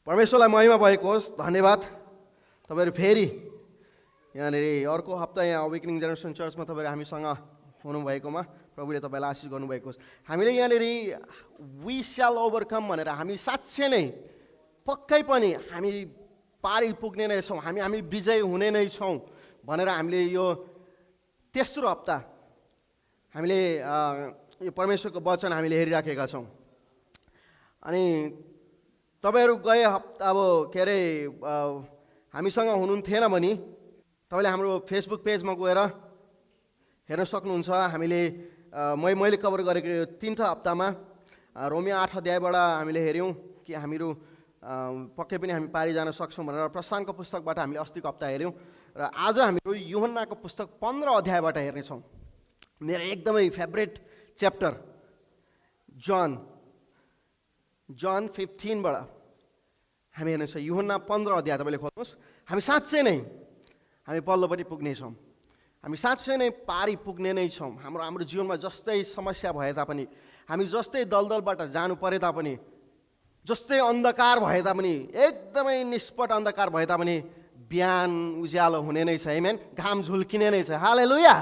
परमेश्वरलाई महिमा भएको होस्। धन्यवाद तपाईँहरू फेरि यहाँनिर अर्को हप्ता यहाँ अवेकनिङ जेनेरेसन चर्चमा तपाईँहरू हामीसँग हुनुभएकोमा प्रभुले तपाईँलाई आशिष गर्नुभएको होस्। हामीले यहाँनिर वी स्याल ओभरकम भनेर हामी साँच्चै नै पक्कै पनि हामी पारी पुग्ने नै छौँ, हामी विजय हुने नै छौँ भनेर हामीले यो तेस्रो हप्ता हामीले यो परमेश्वरको वचन हामीले हेरिराखेका छौँ। अनि तपाईँहरू गए हप्ता के अरे हामीसँग हुनुहुन्थेन भने तपाईँले हाम्रो फेसबुक पेजमा गएर हेर्न सक्नुहुन्छ। हामीले मैले कभर गरेको 3 हप्तामा रोमियो 8 अध्यायबाट हामीले हेऱ्यौँ कि हामीहरू पक्कै पनि हामी पारी जान सक्छौँ भनेर। प्रस्थानको पुस्तकबाट हामीले अस्तिको हप्ता हेऱ्यौँ र आज हामीहरू यूहन्नाको पुस्तक 15 अध्यायबाट हेर्नेछौँ। मेरो एकदमै फेभरेट च्याप्टर जन 15बाट हामी हेर्नेछौँ। यूहन्ना 15 अध्याय तपाईँले खोल्नुहोस्। हामी साँच्चै नै हामी पल्लोपट्टि पुग्नेछौँ, हामी साँच्चै नै पारी पुग्ने नै छौँ। हाम्रो जीवनमा जस्तै समस्या भए तापनि, हामी जस्तै दलदलबाट जानु परे तापनि, जस्तै अन्धकार भए तापनि, एकदमै निष्पट अन्धकार भए तापनि बिहान उज्यालो हुने नै छ। आमेन। घाम झुल्किने नै छ। हालेलुया।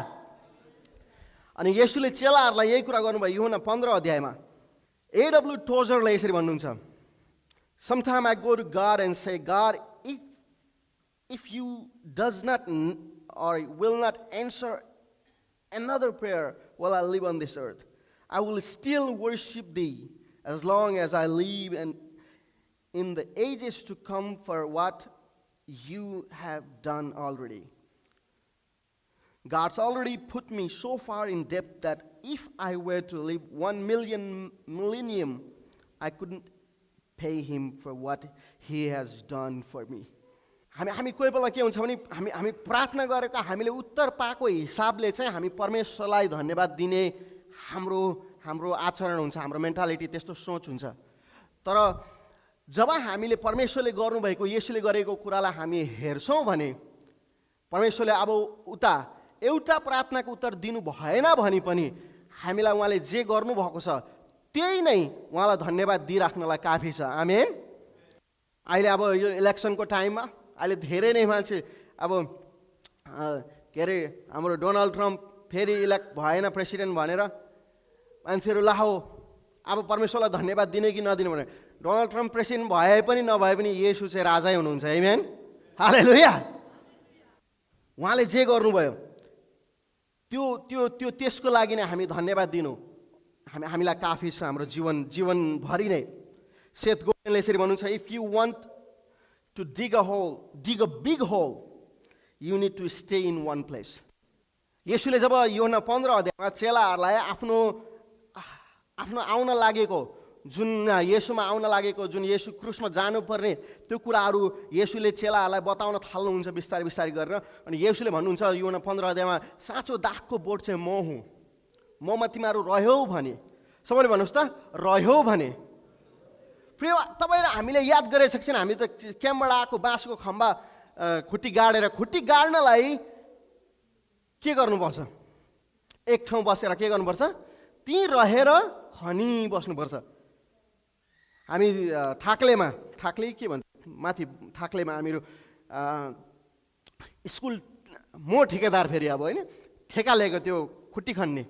अनि येशूले चेलाहरूलाई यही कुरा गर्नुभयो यूहन्ना 15 अध्यायमा। A.W. टोजरले यसरी भन्नुहुन्छ, Sometimes I go to God and say, God, if you does not or will not answer another prayer while I live on this earth, I will still worship thee as long as I live and in the ages to come for what you have done already. God's already put me so far in depth that if I were to live 1 million millennium, I couldn't pay him for what he has done for me. हामी कोही बेला के हुन्छ भने हामी प्रार्थना गरेको हामीले उत्तर पाएको हिसाबले चाहिँ हामी परमेश्वरलाई धन्यवाद दिने हाम्रो आचरण हुन्छ, हाम्रो मेन्टालिटी त्यस्तो सोच हुन्छ। तर जब हामीले परमेश्वरले गर्नुभएको येशूले गरेको कुरालाई हामी हेर्छौँ भने परमेश्वरले अब उता एउटा प्रार्थनाको उत्तर दिनु भएन भने पनि हामीलाई उहाँले जे गर्नुभएको छ त्यही नै उहाँलाई धन्यवाद दिइराख्नलाई काफी छ। आमेन। अहिले अब यो इलेक्सनको टाइममा अहिले धेरै नै मान्छे अब के अरे हाम्रो डोनाल्ड ट्रम्प फेरि इलेक्ट भएन प्रेसिडेन्ट भनेर मान्छेहरू लाहो अब परमेश्वरलाई धन्यवाद दिने कि नदिने भने डोनाल्ड ट्रम्प प्रेसिडेन्ट भए पनि नभए पनि येशू चाहिँ राजै हुनुहुन्छ। आमेन। हालेलुया। उहाँले जे गर्नुभयो त्यो त्यसको लागि नै हामी धन्यवाद दिनु हामीलाई काफी छ। हाम्रो जीवनभरि नै सेथ गोडेनले यसरी भन्नुहुन्छ, if you want to dig a big hole, you need to stay in one place. येशूले जब यूहन्ना 15 अध्यायमा चेलाहरूलाई आफ्नो आउन लागेको जुन येशूमा आउन लागेको जुन येशू क्रुसमा जानुपर्ने त्यो कुराहरू येशूले चेलाहरूलाई बताउन थाल्नुहुन्छ बिस्तारै बिस्तारै गरेर। अनि येशूले भन्नुहुन्छ यूहन्ना 15 अध्यायमा, साँचो दाखको बोट चाहिँ म हुँ, ममा तिमीहरू रह्यौ भने, सबैले भन्नुहोस् त, रह्यौ भने। प्रिय तपाईँले हामीले याद गरिसकेछौँ, हामी त क्याम्पबाट आएको बाँसको खम्बा खुट्टी गाड्नलाई के गर्नुपर्छ? एक ठाउँ बसेर के गर्नुपर्छ? त्यहीँ रहेर खनी बस्नुपर्छ। हामी थाक्ले के भन्छ माथि थाक्लेमा हामीहरू स्कुल म ठेकेदार फेरि अब होइन ठेका लिएको त्यो खुट्टी खन्ने,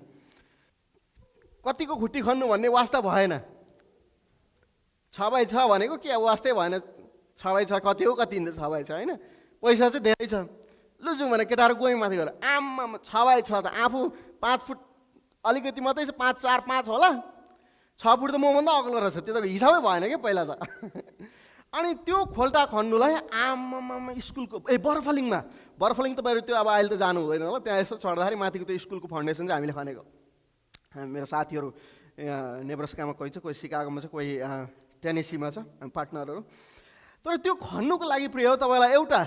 कतिको खुट्टी खन्नु भन्ने वास्ता भएन। 6x6 भनेको के वास्तै भएन। 6x6 कति हो, कति 6x6 होइन, पैसा चाहिँ धेरै छ। लु जाउँ भने केटाहरू गयौँ माथि गएर, आम्मा 6x6 त आफू 5 फुट अलिकति मात्रै छ, 5, 4, 5 होला, 6 फुट त मभन्दा अग्लो रहेछ। त्यो त हिसाबै भएन क्या पहिला त। अनि त्यो खोल्टा खन्नुलाई आम्मामा स्कुलको बर्फलिङ तपाईँहरू त्यो अब अहिले त जानु हुँदैन होला, त्यहाँ यसो चढ्दाखेरि माथिको त्यो स्कुलको फाउन्डेसन चाहिँ हामीले खनेको। मेरो साथीहरू नेब्रास्कामा कोही छ, कोही सिकागोमा छ, कोही टेनेसीमा छ, पार्टनरहरू। तर त्यो खन्नुको लागि प्रिय हो तपाईँलाई एउटा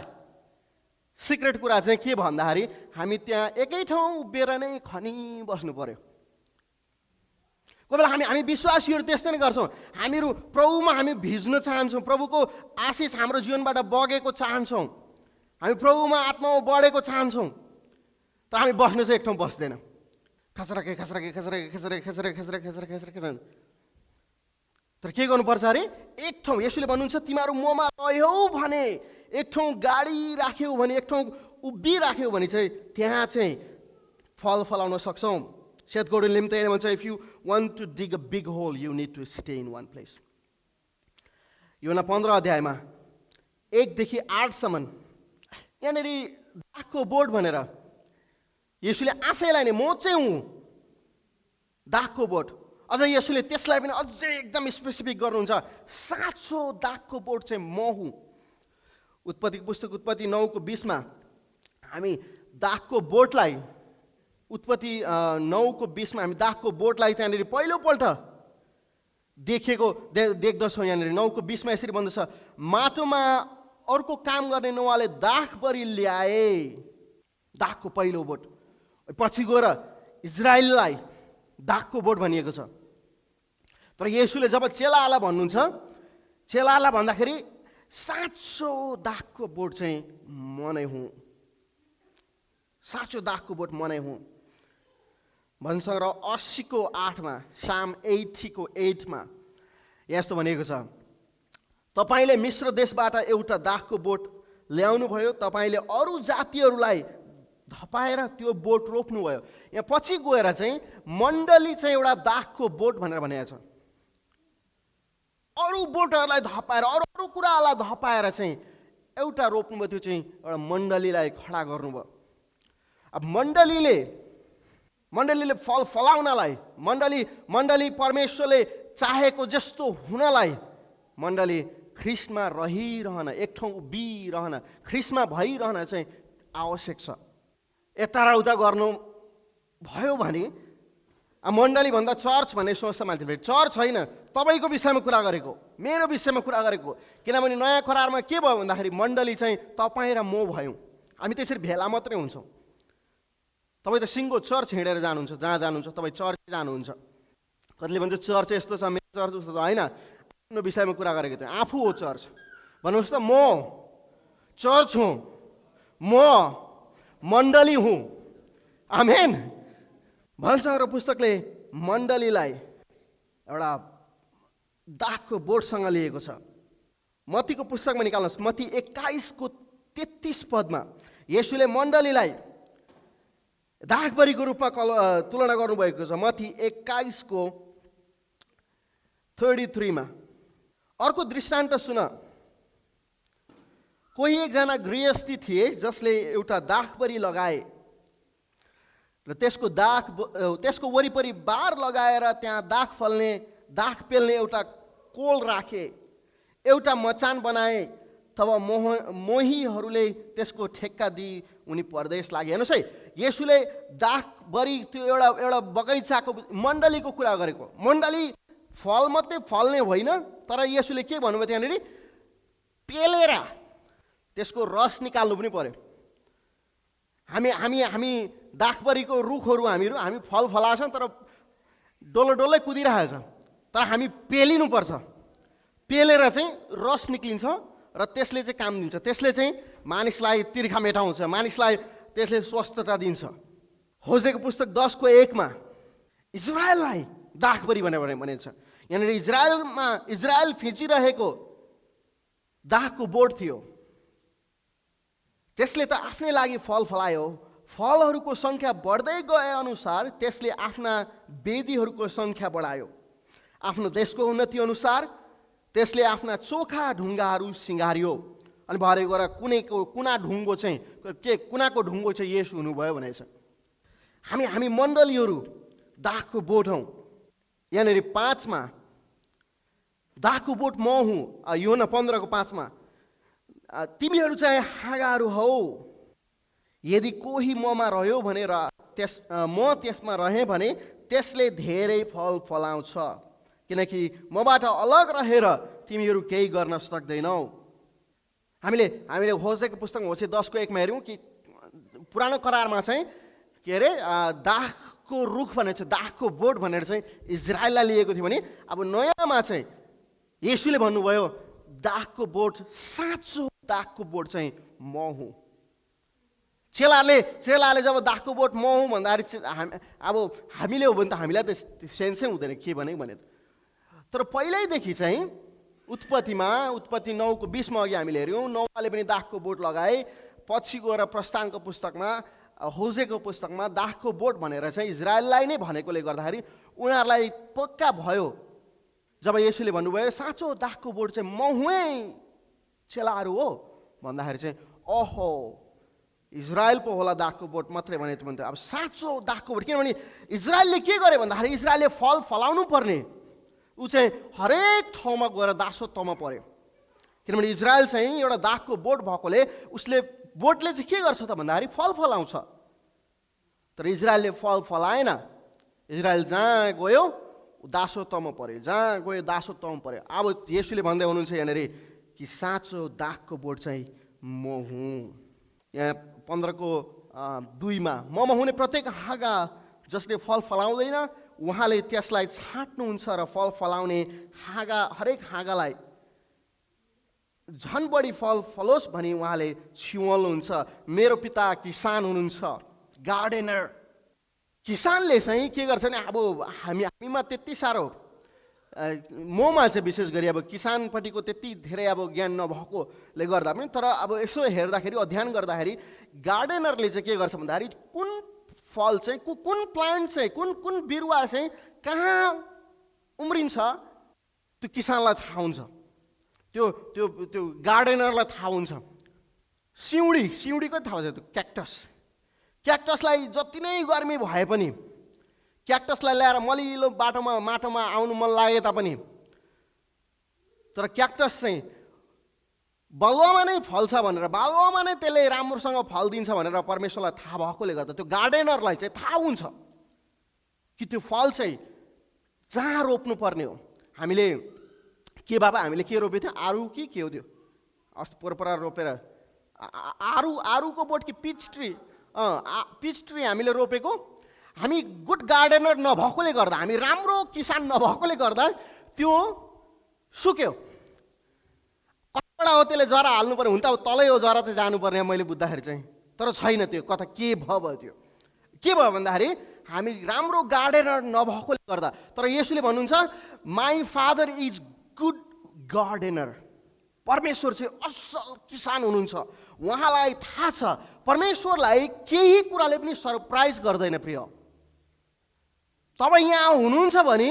सिक्रेट कुरा चाहिँ के भन्दाखेरि हामी त्यहाँ एकै ठाउँ उभिएर नै खनी बस्नु पर्यो। कोही बेला हामी विश्वासीहरू त्यस्तै नै गर्छौँ। हामीहरू प्रभुमा हामी भिज्न चाहन्छौँ, प्रभुको आशिष हाम्रो जीवनबाट बगेको चाहन्छौँ, हामी प्रभुमा आत्मामा बढेको चाहन्छौँ, तर हामी बस्नु चाहिँ एक ठाउँ बस्दैन। खसरके तर के गर्नुपर्छ अरे, एक ठाउँ येशूले भन्नुहुन्छ तिमीहरू ममा रह्यौ भने, एक ठाउँ गाडी राख्यौ भने, एक ठाउँ उभिराख्यौ भने चाहिँ त्यहाँ चाहिँ फल फलाउन सक्छौ। सेथ गोर्डनले पनि त्यही भन्छ, if you want to dig a big hole you need to stay in one place. Jonah 15 अध्यायमा 1 देखि 8 सम्म यहाँनिर दागको बोट भनेर येशूले आफैलाई नै म चाहिँ हुँ दागको बोट। अझ येशूले त्यसलाई पनि अझै एकदम स्पेसिफिक गर्नुहुन्छ, साँचो दागको बोट चाहिँ म हुँ। उत्पत्तिको पुस्तक उत्पत्ति 9:20 हामी दागको बोटलाई, उत्पत्ति 9:20 हामी दागको बोटलाई त्यहाँनिर पहिलोपल्ट देख्दछौँ। यहाँनिर 9:20 यसरी भन्दछ, माटोमा अर्को काम गर्ने नोआले दागबरी ल्याए, दागको पहिलो बोट। पछि गएर इजरायललाई दागको बोट भनिएको छ। तर येशूले जब चेलाहरूलाई भन्नुहुन्छ, चेलाहरूलाई भन्दाखेरि साँचो दागको बोट चाहिँ म नै हुँ, साँचो दागको बोट म नै हुँ भन्छ। र 80:8 साम 80:8 यस्तो भनेको छ, तपाईँले मिश्र देशबाट एउटा दागको बोट ल्याउनु भयो, तपाईँले अरू जातिहरूलाई धपाएर त्यो बोट रोप्नुभयो। यहाँ पछि गएर चाहिँ मण्डली चाहिँ एउटा दागको बोट भनेर भनेको छ। अरू बोटहरूलाई धपाएर, अरू अरू कुराहरूलाई धपाएर चाहिँ एउटा रोप्नुभयो, त्यो चाहिँ एउटा मण्डलीलाई खडा गर्नुभयो। अब मण्डलीले फल फलाउनलाई, मण्डली परमेश्वरले चाहेको जस्तो हुनलाई मण्डली ख्रिस्टमा रहिरहन, एक ठाउँ उभिरहन, ख्रिस्टमा भइरहन चाहिँ आवश्यक छ। यता र उता गर्नु भयो भने मण्डली भन्दा चर्च भन्ने सोच्छ मान्छेले। चर्च होइन, तपाईँको विषयमा कुरा गरेको, मेरो विषयमा कुरा गरेको। किनभने नयाँ करारमा के भयो भन्दाखेरि मण्डली चाहिँ तपाईँ र म भयौँ, हामी त्यसरी भेला मात्रै हुन्छौँ। तपाईँ त सिङ्गो चर्च हिँडेर जानुहुन्छ, जहाँ जानुहुन्छ तपाईँ चर्च जानुहुन्छ। कतिले भन्छ चर्च यस्तो छ, मेरो चर्च उस्तो छ, होइन, आफ्नो विषयमा कुरा गरेको थियो। आफू हो चर्च, भन्नुहोस् त म चर्च हुँ, म मण्डली हुँ। आमेन भन्छ। र पुस्तकले मण्डलीलाई एउटा दागको बोटसँग लिएको छ। मत्तीको पुस्तकमा निकाल्नुहोस्, मत्ती 21:33 येशूले मण्डलीलाई दागबरीको रूपमा तुलना गर्नुभएको छ। मत्ती 21:33 अर्को दृष्टान्त सुन। कोही एकजना गृहस्थी थिए जसले एउटा दागबरी लगाए र त्यसको वरिपरि बार लगाएर त्यहाँ दाग पेल्ने एउटा कोल राखे, एउटा मचान बनाए। तब मोहीहरूले त्यसको ठेक्का दिई उनी परदेश लागे। हेर्नुहोस् है, येशूले दागबरी त्यो एउटा बगैँचाको मण्डलीको कुरा गरेको। मण्डली फल मात्रै फल्ने होइन, तर येशूले के भन्नुभयो त्यहाँनिर, पेलेर त्यसको रस निकाल्नु पनि पर्यो। हामी दागबरीको रुखहरू हामी फल फलाछौँ, तर डल्लै कुदिरहेको छ। तर हामी पेलिनुपर्छ, पेलेर चाहिँ रस निक्लिन्छ र त्यसले चाहिँ काम दिन्छ। त्यसले चाहिँ मानिसलाई तिर्खा मेटाउँछ, मानिसलाई त्यसले स्वस्थता दिन्छ। होसेको पुस्तक 10:1 इजरायललाई दागबरी भनेर भनिन्छ। यहाँनिर इजरायल फिचिरहेको दागको बोट थियो। त्यसले त आफ्नै लागि फल फलायो। फलहरूको सङ्ख्या बढ्दै गए अनुसार त्यसले आफ्ना वेदीहरूको सङ्ख्या बढायो। आफ्नो देशको उन्नति अनुसार त्यसले आफ्ना चोखा ढुङ्गाहरू सिँगारियो। अनि भरे गएर कुनाको ढुङ्गो चाहिँ येशू हुनुभयो भनेछ। हामी मण्डलीहरू दागको बोट हौँ। यहाँनिर 5 दागको बोट म हुँ। योना 15:5 तिमीहरू चाहिँ हाँगाहरू हौ, यदि कोही ममा रह्यो भने र म त्यसमा रहेँ भने त्यसले धेरै फल फलाउँछ, किनकि मबाट अलग रहेर तिमीहरू केही गर्न सक्दैनौ। हामीले होसेको पुस्तक होसे 10:1 हेऱ्यौँ कि पुरानो करारमा चाहिँ के अरे दागको रुख भनेर चाहिँ दागको बोट भनेर चाहिँ इजरायललाई लिएको थियो भने अब नयाँमा चाहिँ येशूले भन्नुभयो दागको बोट, साँचो दागको बोट चाहिँ म हुँ। चेलाले जब दागको बोट म हुँ भन्दाखेरि अब हामीले हो भने त हामीलाई त सेन्सै हुँदैन के भने तर पहिल्यैदेखि चाहिँ उत्पत्ति 9को 20 मा अघि हामीले हेऱ्यौँ, नोआले पनि दाखको बोट लगाए। पछि गएर प्रस्थानको पुस्तकमा, होसेको पुस्तकमा दाखको बोट भनेर चाहिँ इजरायललाई नै भनेकोले गर्दाखेरि उनीहरूलाई पक्का भयो जब येशूले भन्नुभयो साँचो दाखको बोट चाहिँ म हुँ, चेलाहरू हो भन्दाखेरि चाहिँ ओहो इजरायल पो होला दाखको बोट मात्रै भने त भन्थ्यो। अब साँचो दाखको बोट, किनभने इजरायलले के गरे भन्दाखेरि इजरायलले फल फलाउनु पर्ने, ऊ चाहिँ हरेक ठाउँमा गएर दासत्वमा पर्यो। किनभने इजरायल चाहिँ एउटा दाखको बोट भएकोले उसले बोटले चाहिँ के गर्छ त भन्दाखेरि फल फलाउँछ। तर इजरायलले फल फलाएन। इजरायल जहाँ गयो दासत्वमा पर्यो, जहाँ गयो दासत्वमा पर्यो। अब येशूले भन्दै हुनुहुन्छ यहाँनिर कि साँचो दाखको बोट चाहिँ म हुँ। यहाँ 15को 2 मा ममा हुने प्रत्येक हाँगा जसले फल फलाउँदैन उहाँले त्यसलाई छाट्नुहुन्छ र फल फलाउने हाँगा हरेक हाँगालाई झन् बढी फल फलोस् भनी उहाँले छिवाल्नुहुन्छ। मेरो पिता किसान हुनुहुन्छ, गार्डेनर। किसानले चाहिँ के गर्छ भने अब हामीमा त्यति साह्रो ममा चाहिँ विशेष गरी अब किसानपट्टिको त्यति धेरै अब ज्ञान नभएकोले गर्दा पनि, तर अब यसो हेर्दाखेरि अध्ययन गर्दाखेरि गार्डेनरले चाहिँ के गर्छ भन्दाखेरि कुन फल चाहिँ कुन प्लान्ट चाहिँ कुन बिरुवा चाहिँ कहाँ उम्रिन्छ त्यो किसानलाई थाहा हुन्छ, त्यो त्यो त्यो गार्डेनरलाई थाहा हुन्छ। सिउँडीको थाहा हुन्छ, त्यो क्याक्टसलाई जति नै गर्मी भए पनि, क्याक्टसलाई ल्याएर मलिलो माटोमा आउनु मन लागे तापनि, तर क्याक्टस चाहिँ बालुवामा नै फल्छ भनेर, बालुवामा नै त्यसले राम्रोसँग फल दिन्छ भनेर परमेश्वरलाई थाहा भएकोले गर्दा त्यो गार्डेनरलाई चाहिँ थाहा हुन्छ कि त्यो फल चाहिँ जहाँ रोप्नु पर्ने हो। हामीले के बाबा हामीले के रोपेको थियो, आरू कि के हो त्यो अस्ति पोरपरा रोपेर, आरूको बोट कि पिच ट्री हामीले रोपेको। हामी गुड गार्डनर नभएकोले गर्दा, हामी राम्रो किसान नभएकोले गर्दा त्यो सुक्यो। कतिवटा हो त्यसले जरा हाल्नु पर्ने, हुन त अब तलै हो जरा चाहिँ जानुपर्ने मैले बुझ्दाखेरि चाहिँ, तर छैन त्यो कता के भयो त्यो के भयो भन्दाखेरि हामी राम्रो गार्डनर नभएकोले गर्दा। तर येशूले भन्नुहुन्छ my father is good gardener. परमेश्वर चाहिँ असल किसान हुनुहुन्छ। उहाँलाई थाहा छ, परमेश्वरलाई केही कुराले पनि सरप्राइज गर्दैन। प्रिय तपाईँ यहाँ हुनुहुन्छ भने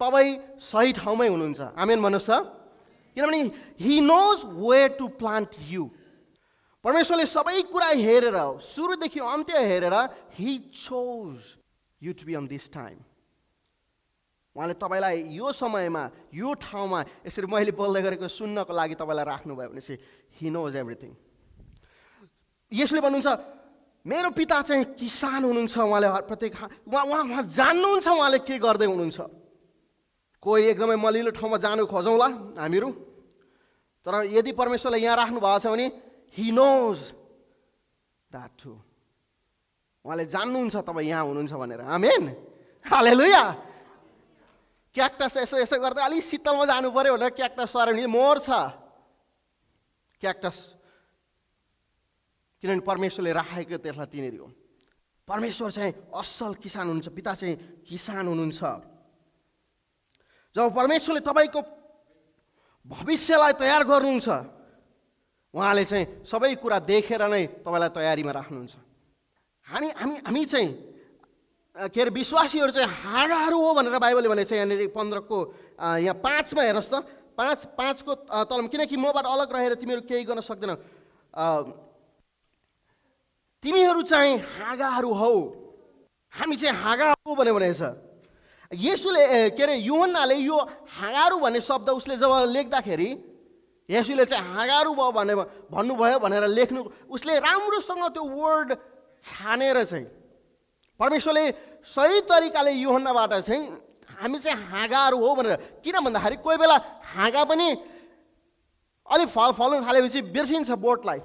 तपाईँ सही ठाउँमै हुनुहुन्छ। आमेन भन्नुहोस् त। किनभने he knows where to plant you. परमेश्वरले सबै कुरा हेरेर, सुरुदेखि अन्त्य हेरेर he chose you to be on this time. उहाँले तपाईँलाई यो समयमा यो ठाउँमा यसरी मैले बोल्दै गरेको सुन्नको लागि तपाईँलाई राख्नुभयो भने चाहिँ ही नोज एभ्रिथिङ। यसले भन्नुहुन्छ मेरो पिता चाहिँ किसान हुनुहुन्छ। उहाँले प्रत्येक उहाँ जान्नुहुन्छ उहाँले के गर्दै हुनुहुन्छ। कोही एकदमै मलिलो ठाउँमा जानु खोजौँला हामीहरू, तर यदि परमेश्वरले यहाँ राख्नु भएको छ भने ही नोज द्याट टु। उहाँले जान्नुहुन्छ तपाईँ यहाँ हुनुहुन्छ भनेर। आमेन, हालेलुया। क्याक्टस यसो गर्दा अलिक शीतलमा जानु पर्यो भनेर क्याक्टस सऱ्यो भने मर्छ क्याक्टस, किनभने परमेश्वरले राखेको त्यसलाई तिनीहरू हो। परमेश्वर चाहिँ असल किसान हुनुहुन्छ, पिता चाहिँ किसान हुनुहुन्छ। जब परमेश्वरले तपाईँको भविष्यलाई तयार गर्नुहुन्छ, उहाँले चाहिँ सबै कुरा देखेर नै तपाईँलाई तयारीमा राख्नुहुन्छ। हामी चाहिँ के अरे विश्वासीहरू चाहिँ हाँगाहरू हो भनेर बाइबलले भनेको छ। यहाँनिर 15को यहाँ 5 मा हेर्नुहोस् त, 5को तल, किनकि मबाट अलग रहेर तिमीहरू केही गर्न सक्दैन, तिमीहरू चाहिँ हाँगाहरू हौ। हामी चाहिँ हाँगा हो भनेको छ। येशूले के अरे यूहन्नाले यो हाँगाहरू भन्ने शब्द उसले जब लेख्दाखेरि, येशूले चाहिँ हाँगाहरू भयो भने भन्नुभयो भनेर लेख्नु, उसले राम्रोसँग त्यो वर्ड छानेर चाहिँ परमेश्वरले सही तरिकाले यूहन्नाबाट चाहिँ हामी चाहिँ हाँगाहरू हो भनेर। किन भन्दाखेरि कोही बेला हाँगा पनि अलिक फल फल्नु थालेपछि बिर्सिन्छ बोटलाई,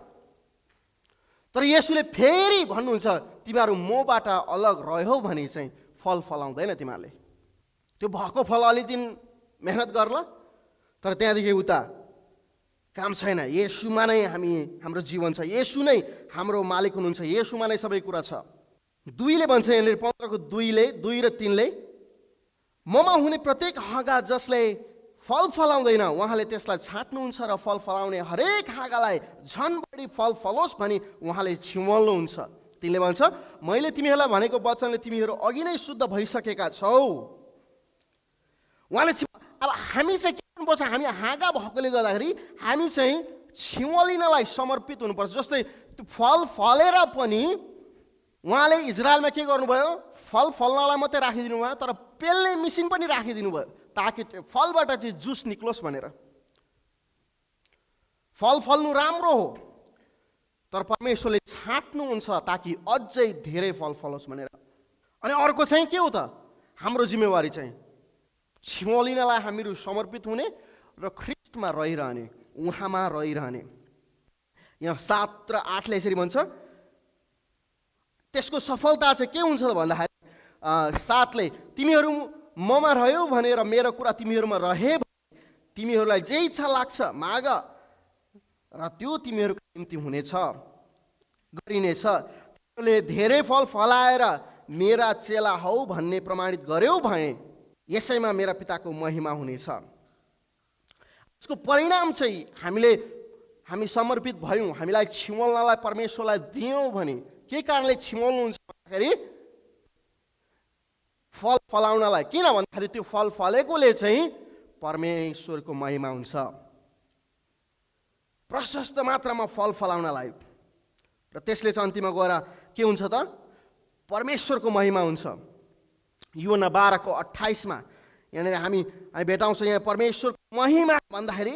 तर येशूले फेरि भन्नुहुन्छ तिमीहरू मबाट अलग रह्यौ भने चाहिँ फल फलाउँदैन तिमीहरूले। त्यो भएको फल अलि दिन मेहनत गर्ला, तर त्यहाँदेखि उता काम छैन। येशूमा नै हाम्रो जीवन छ, येशू नै हाम्रो मालिक हुनुहुन्छ, येशूमा नै सबै कुरा छ। 2ले भन्छ यहाँनिर 15को 2 र 3ले ममा हुने प्रत्येक हाँगा जसले फल फलाउँदैन उहाँले त्यसलाई छाट्नुहुन्छ र फल फलाउने हरेक हाँगालाई झन् बढी फल फलोस् भनी उहाँले छिमल्नुहुन्छ। तिनले भन्छ, मैले तिमीहरूलाई भनेको वचनले तिमीहरू अघि नै शुद्ध भइसकेका छौ। उहाँले अब हामी चाहिँ के गर्नुपर्छ, हामी हाँगा भएकोले गर्दाखेरि हामी चाहिँ छिमलिनलाई समर्पित हुनुपर्छ। जस्तै त्यो फल फलेर पनि उहाँले इजरायलमा के गर्नुभयो, फल फल्नलाई मात्रै राखिदिनु भयो, तर पेल्ने मिसिन पनि राखिदिनु भयो ताकि त्यो फलबाट चाहिँ जुस निक्लोस् भनेर। फल फल्नु राम्रो हो, तर परमेश्वरले छाट्नुहुन्छ ताकि अझै धेरै फल फलोस् भनेर। अनि अर्को चाहिँ के हो त, हाम्रो जिम्मेवारी चाहिँ छिमलिनलाई हामीहरू समर्पित हुने र ख्रिस्टमा रहिरहने, उहाँमा रहिरहने। यहाँ 7 र 8ले यसरी भन्छ, त्यसको सफलता चाहिँ के हुन्छ त भन्दाखेरि 7ले, तिमीहरू ममा रह्यौ भनेर मेरो कुरा तिमीहरूमा रहे तिमीहरूलाई जे इच्छा लाग्छ माग र त्यो तिमीहरूको निम्ति हुनेछ, गरिनेछ। तिमीहरूले धेरै फल फलाएर मेरा चेला हौ भन्ने प्रमाणित गर्यौ भने यसैमा मेरा पिताको महिमा हुनेछ। यसको परिणाम चाहिँ हामी समर्पित भयौँ, हामीलाई छिमल्नलाई परमेश्वरलाई दियौँ भने के कारणले छिमल्नुहुन्छ भन्दाखेरि फल फलाउनलाई। किन भन्दाखेरि त्यो फल फलेकोले चाहिँ परमेश्वरको महिमा हुन्छ, प्रशस्त मात्रामा फल फलाउनलाई। र त्यसले चाहिँ अन्तिममा गएर के हुन्छ त, परमेश्वरको महिमा हुन्छ। यूहन्ना 12:28 यहाँनिर हामी भेटाउँछौँ। यहाँ परमेश्वरको महिमा भन्दाखेरि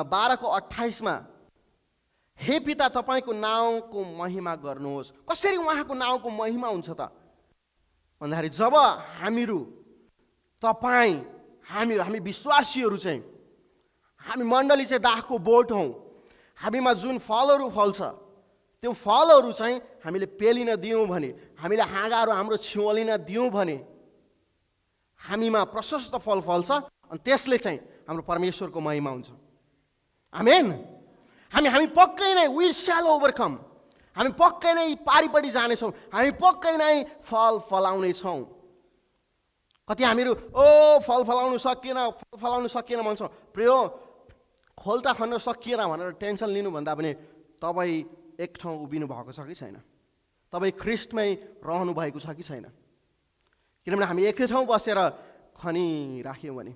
12:28 हे पिता तपाईँको नाउँको महिमा गर्नुहोस्। कसरी उहाँको नाउँको महिमा हुन्छ त भन्दाखेरि जब हामी विश्वासीहरू चाहिँ, हामी मण्डली चाहिँ दाखको बोट हौँ, हामीमा जुन फलहरू फल्छ त्यो फलहरू चाहिँ हामीले पेलिन दियौँ भने, हामीले हाँगाहरू हाम्रो छिमलिन दियौँ भने हामीमा प्रशस्त फल फल्छ अनि त्यसले चाहिँ हाम्रो परमेश्वरको महिमा हुन्छ। आमेन। हामी पक्कै नै वी शैल ओभरकम, हामी पक्कै नै पारिपट्टि जानेछौँ, हामी पक्कै नै फल फलाउने छौँ। कति हामीहरू फल फलाउनु सकिएन भन्छौँ। प्रिय, खोल्टा खन्न सकिएन भनेर टेन्सन लिनुभन्दा पनि तपाईँ एक ठाउँ उभिनु भएको छ कि छैन, तपाईँ ख्रिस्टमै रहनु भएको छ कि छैन। किनभने हामी एकै ठाउँ बसेर खनिराख्यौँ भने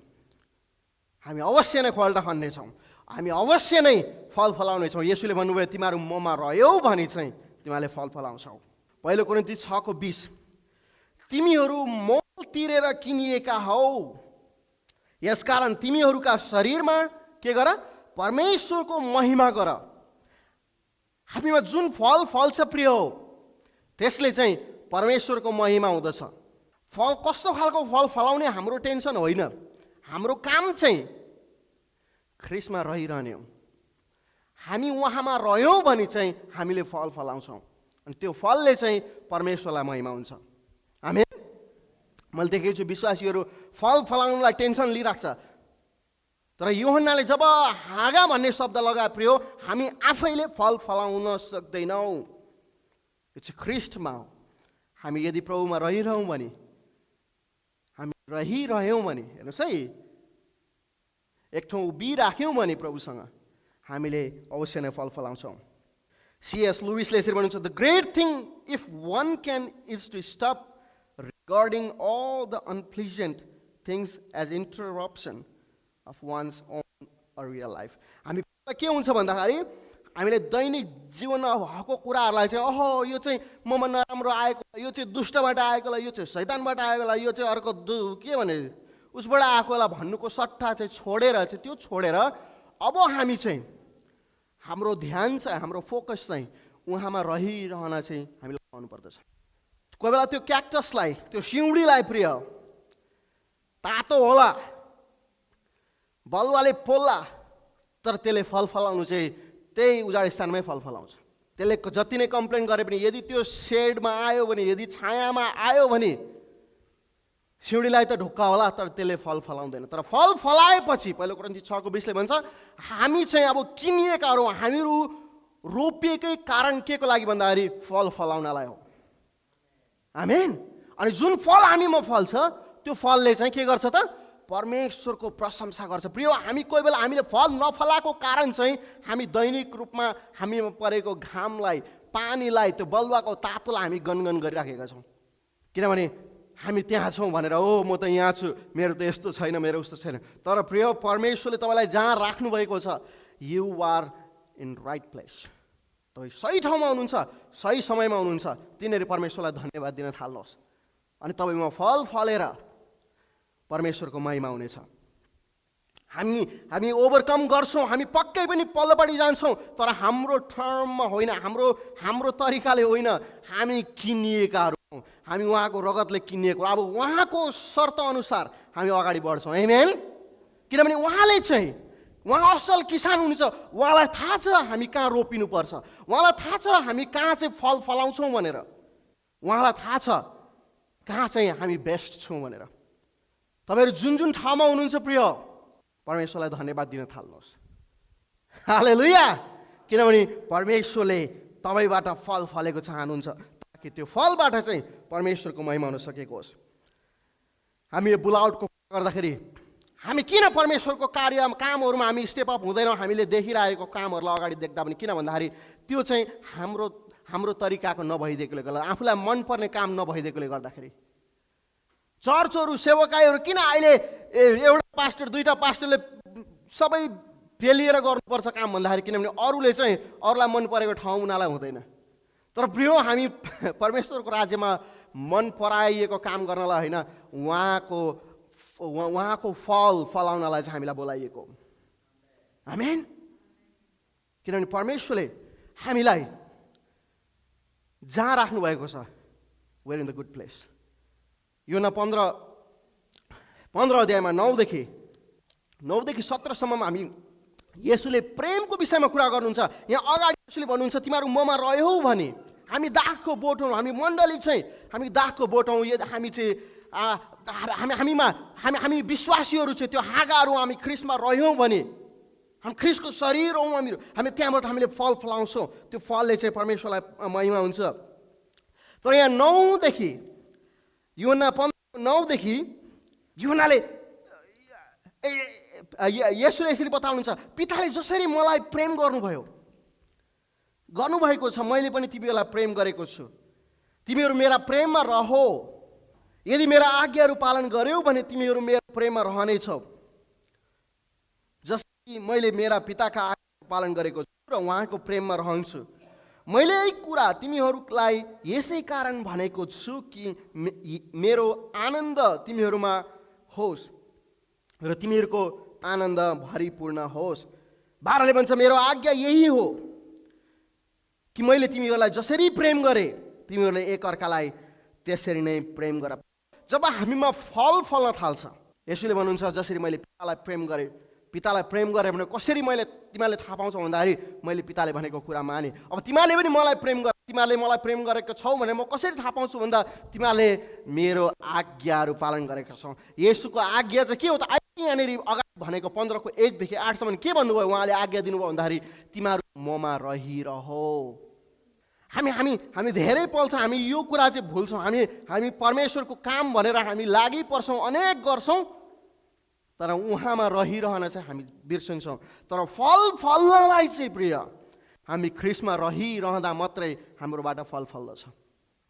हामी अवश्य नै खोल्टा खन्नेछौँ, हामी अवश्य नै फल फलाउनेछौँ। येशूले भन्नुभयो, तिमीहरू ममा रह्यौ भने चाहिँ तिमीहरूले फल फलाउँछौ। पहिलो कोरिन्थी 6:20, तिमीहरू मोल तिरेर किनिएका हौ, यसकारण तिमीहरूका शरीरमा के गर, परमेश्वरको महिमा गर। हामीमा जुन फल फल्छ प्रिय हो, त्यसले चाहिँ परमेश्वरको महिमा हुँदछ। फल कस्तो खालको फल फलाउने हाम्रो टेन्सन होइन, हाम्रो काम चाहिँ ख्रिस्टमा रहिरहने हो। हामी उहाँमा रह्यौँ भने चाहिँ हामीले फल फलाउँछौँ अनि त्यो फलले चाहिँ परमेश्वरलाई महिमा हुन्छ। आमेन। मैले देखेको छु विश्वासीहरू फल फलाउनलाई टेन्सन लिइराख्छ, तर यूहन्नाले जब हाँगा भन्ने शब्द लगाए प्रिय, हामी आफैले फल फलाउन सक्दैनौँ। यो चाहिँ ख्रिस्टमा हो। हामी यदि प्रभुमा रहिरहौँ भने, हेर्नुहोस् है, एक ठाउँ उभिराख्यौँ भने प्रभुसँग हामीले अवश्य नै फल फलाउँछौँ। C.S. लुइसले यसरी भन्नुहुन्छ, the great thing if one can is to stop regarding all the unpleasant things as interruption of one's own real life. हामी के हुन्छ भन्दाखेरि हामीले दैनिक जीवनमा भएको कुराहरूलाई चाहिँ यो चाहिँ ममा नराम्रो आएको, यो चाहिँ दुष्टबाट आएकोलाई, यो चाहिँ शैतानबाट आएकोलाई, यो चाहिँ अर्को के भने उसबाट आएकोलाई भन्नुको सट्टा चाहिँ त्यो छोडेर अब हामी चाहिँ हाम्रो ध्यान चाहिँ, हाम्रो फोकस चाहिँ उहाँमा रहिरहन चाहिँ हामीले लगाउनु पर्दछ। कोही बेला त्यो क्याक्टसलाई, त्यो सिउँडीलाई प्रिय तातो होला, बलुवाले पोल्ला, तर त्यसले फल फलाउनु चाहिँ त्यही उजाड स्थानमै फल फलाउँछ। त्यसले जति नै कम्प्लेन गरे पनि यदि त्यो सेडमा आयो भने, यदि छायामा आयो भने सिउँडीलाई त ढुक्का होला, तर त्यसले फल फलाउँदैन। तर फल फलाएपछि पहिलो कोरिन्थी 6:20 भन्छ, हामी चाहिँ अब किनिएकाहरू, हामीहरू रोपिएकै कारण के को लागि भन्दाखेरि फल फलाउनलाई हो। आमेन। अनि जुन फल हामीमा फल्छ त्यो फलले चाहिँ के गर्छ त? परमेश्वरको प्रशंसा गर्छ। प्रिय, हामी कोही बेला हामीले फल नफलाएको कारण चाहिँ हामी दैनिक रूपमा हामीमा परेको घामलाई, पानीलाई, त्यो बलुवाको तातोलाई हामी गनगन गरिराखेका छौँ। किनभने हामी त्यहाँ छौँ भनेर, ओ म त यहाँ छु, मेरो त यस्तो छैन, मेरो उस्तो छैन। तर प्रिय, परमेश्वरले तपाईँलाई जहाँ राख्नुभएको छ, you are in right place. तपाईँ सही ठाउँमा हुनुहुन्छ, सही समयमा हुनुहुन्छ। तिनीहरू परमेश्वरलाई धन्यवाद दिन थाल्नुहोस्, अनि तपाईँमा फल फलेर परमेश्वरको महिमा हुनेछ। हामी ओभरकम गर्छौँ, हामी पक्कै पनि पल्लोपट्टि जान्छौँ, तर हाम्रो टर्ममा होइन, हाम्रो तरिकाले होइन। हामी किनिएकाहरू हौँ, हामी उहाँको रगतले किनिएको। अब उहाँको शर्त अनुसार हामी अगाडि बढ्छौँ। आमेन। किनभने उहाँ असल किसान हुनुहुन्छ। उहाँलाई थाहा छ हामी कहाँ रोपिनुपर्छ, उहाँलाई थाहा छ हामी कहाँ चाहिँ फल फलाउँछौँ भनेर, उहाँलाई थाहा छ कहाँ चाहिँ हामी बेस्ट छौँ भनेर। तपाईँहरू जुन जुन ठाउँमा हुनुहुन्छ प्रिय, परमेश्वरलाई धन्यवाद दिन थाल्नुहोस्। हालेलुया। किनभने परमेश्वरले तपाईँबाट फल फलेको चाहनुहुन्छ, ताकि त्यो फलबाट चाहिँ परमेश्वरको महिमा हुन सकेको होस्। हामीले बुलाउटको गर्दाखेरि हामी किन परमेश्वरको कामहरूमा हामी स्टेप अप हुँदैनौँ? हामीले देखिरहेको कामहरूलाई अगाडि देख्दा पनि, किन भन्दाखेरि त्यो चाहिँ हाम्रो तरिकाको नभइदिएकोले गर्दा, आफूलाई मनपर्ने काम नभइदिएकोले गर्दाखेरि। चर्चहरू, सेवकाईहरू किन अहिले एउटा पास्टर, दुईवटा पास्टरले सबै फेलिएर गर्नुपर्छ काम भन्दाखेरि, किनभने अरूले चाहिँ अरूलाई मन परेको ठाउँ उनीहरूलाई हुँदैन। तर प्रिय, हामी परमेश्वरको राज्यमा मन पराइएको काम गर्नलाई होइन, उहाँको फल फलाउनलाई चाहिँ हामीलाई बोलाइएको। आमेन। किनभने परमेश्वरले हामीलाई जहाँ राख्नुभएको छ, we're in the good place. Jonah 15 अध्यायमा 9देखि 17सम्ममा हामी येशूले प्रेमको विषयमा कुरा गर्नुहुन्छ। यहाँ अगाडि येशूले भन्नुहुन्छ, तिमीहरू ममा रह्यौ भने हामी दागको बोट हौँ, हामी मण्डली चाहिँ हामी दागको बोट हौँ। हामी चाहिँ हामी विश्वासीहरू चाहिँ त्यो हाँगाहरू, हामी ख्रिस्टमा रह्यौँ भने, हामी ख्रिस्टको शरीर हौँ, हामी त्यहाँबाट हामीले फल फलाउँछौँ। त्यो फलले चाहिँ परमेश्वरलाई महिमा हुन्छ। तर यहाँ 9देखि, योना 15:9देखि योनाले येशूले यसरी बताउनुहुन्छ, पिताले जसरी मलाई प्रेम गर्नुभएको छ, मैले पनि तिमीहरूलाई प्रेम गरेको छु। तिमीहरू मेरा प्रेममा रहो। यदि मेरा आज्ञाहरू पालन गर्यौ भने तिमीहरू मेरो प्रेममा रहनेछौ, जसरी मैले मेरा पिताका आज्ञाहरू पालन गरेको छु र उहाँको प्रेममा रहन्छु। मैले यही कुरा तिमीहरूलाई यसै कारण भनेको छु कि मेरो आनन्द तिमीहरूमा होस् र तिमीहरूको आनन्द भरिपूर्ण होस्। 12ले भन्छ, मेरो आज्ञा यही हो कि मैले तिमीहरूलाई जसरी प्रेम गरेँ, तिमीहरूले एकअर्कालाई त्यसरी नै प्रेम गर। जब हामीमा फल फल्न थाल्छ, यसैले भन्नुहुन्छ, जसरी मैले पितालाई प्रेम गरेँ भने कसरी तिमीहरूले थाहा पाउँछौ भन्दाखेरि, मैले पिताले भनेको कुरा माने। अब तिमीहरूले पनि मलाई प्रेम गर, तिमीहरूले मलाई प्रेम गरेको छौ भने म कसरी थाहा पाउँछु भन्दा, तिमीहरूले मेरो आज्ञाहरू पालन गरेका छौ। येशूको आज्ञा चाहिँ के हो त? यहाँनिर अगाडि भनेको 15:1देखि 8सम्म के भन्नुभयो? उहाँले आज्ञा दिनुभयो भन्दाखेरि, तिमीहरू ममा रहिरहो। हामी धेरै पल्छ हामी यो कुरा चाहिँ भुल्छौँ। हामी परमेश्वरको काम भनेर हामी लागि पर्छौँ, अनेक गर्छौँ, तर उहाँमा रहिरहन चाहिँ हामी बिर्सन्छौँ। तर फल फल्नलाई चाहिँ प्रिय, हामी ख्रिस्टमा रहिरहँदा मात्रै हाम्रोबाट फल फल्दछ।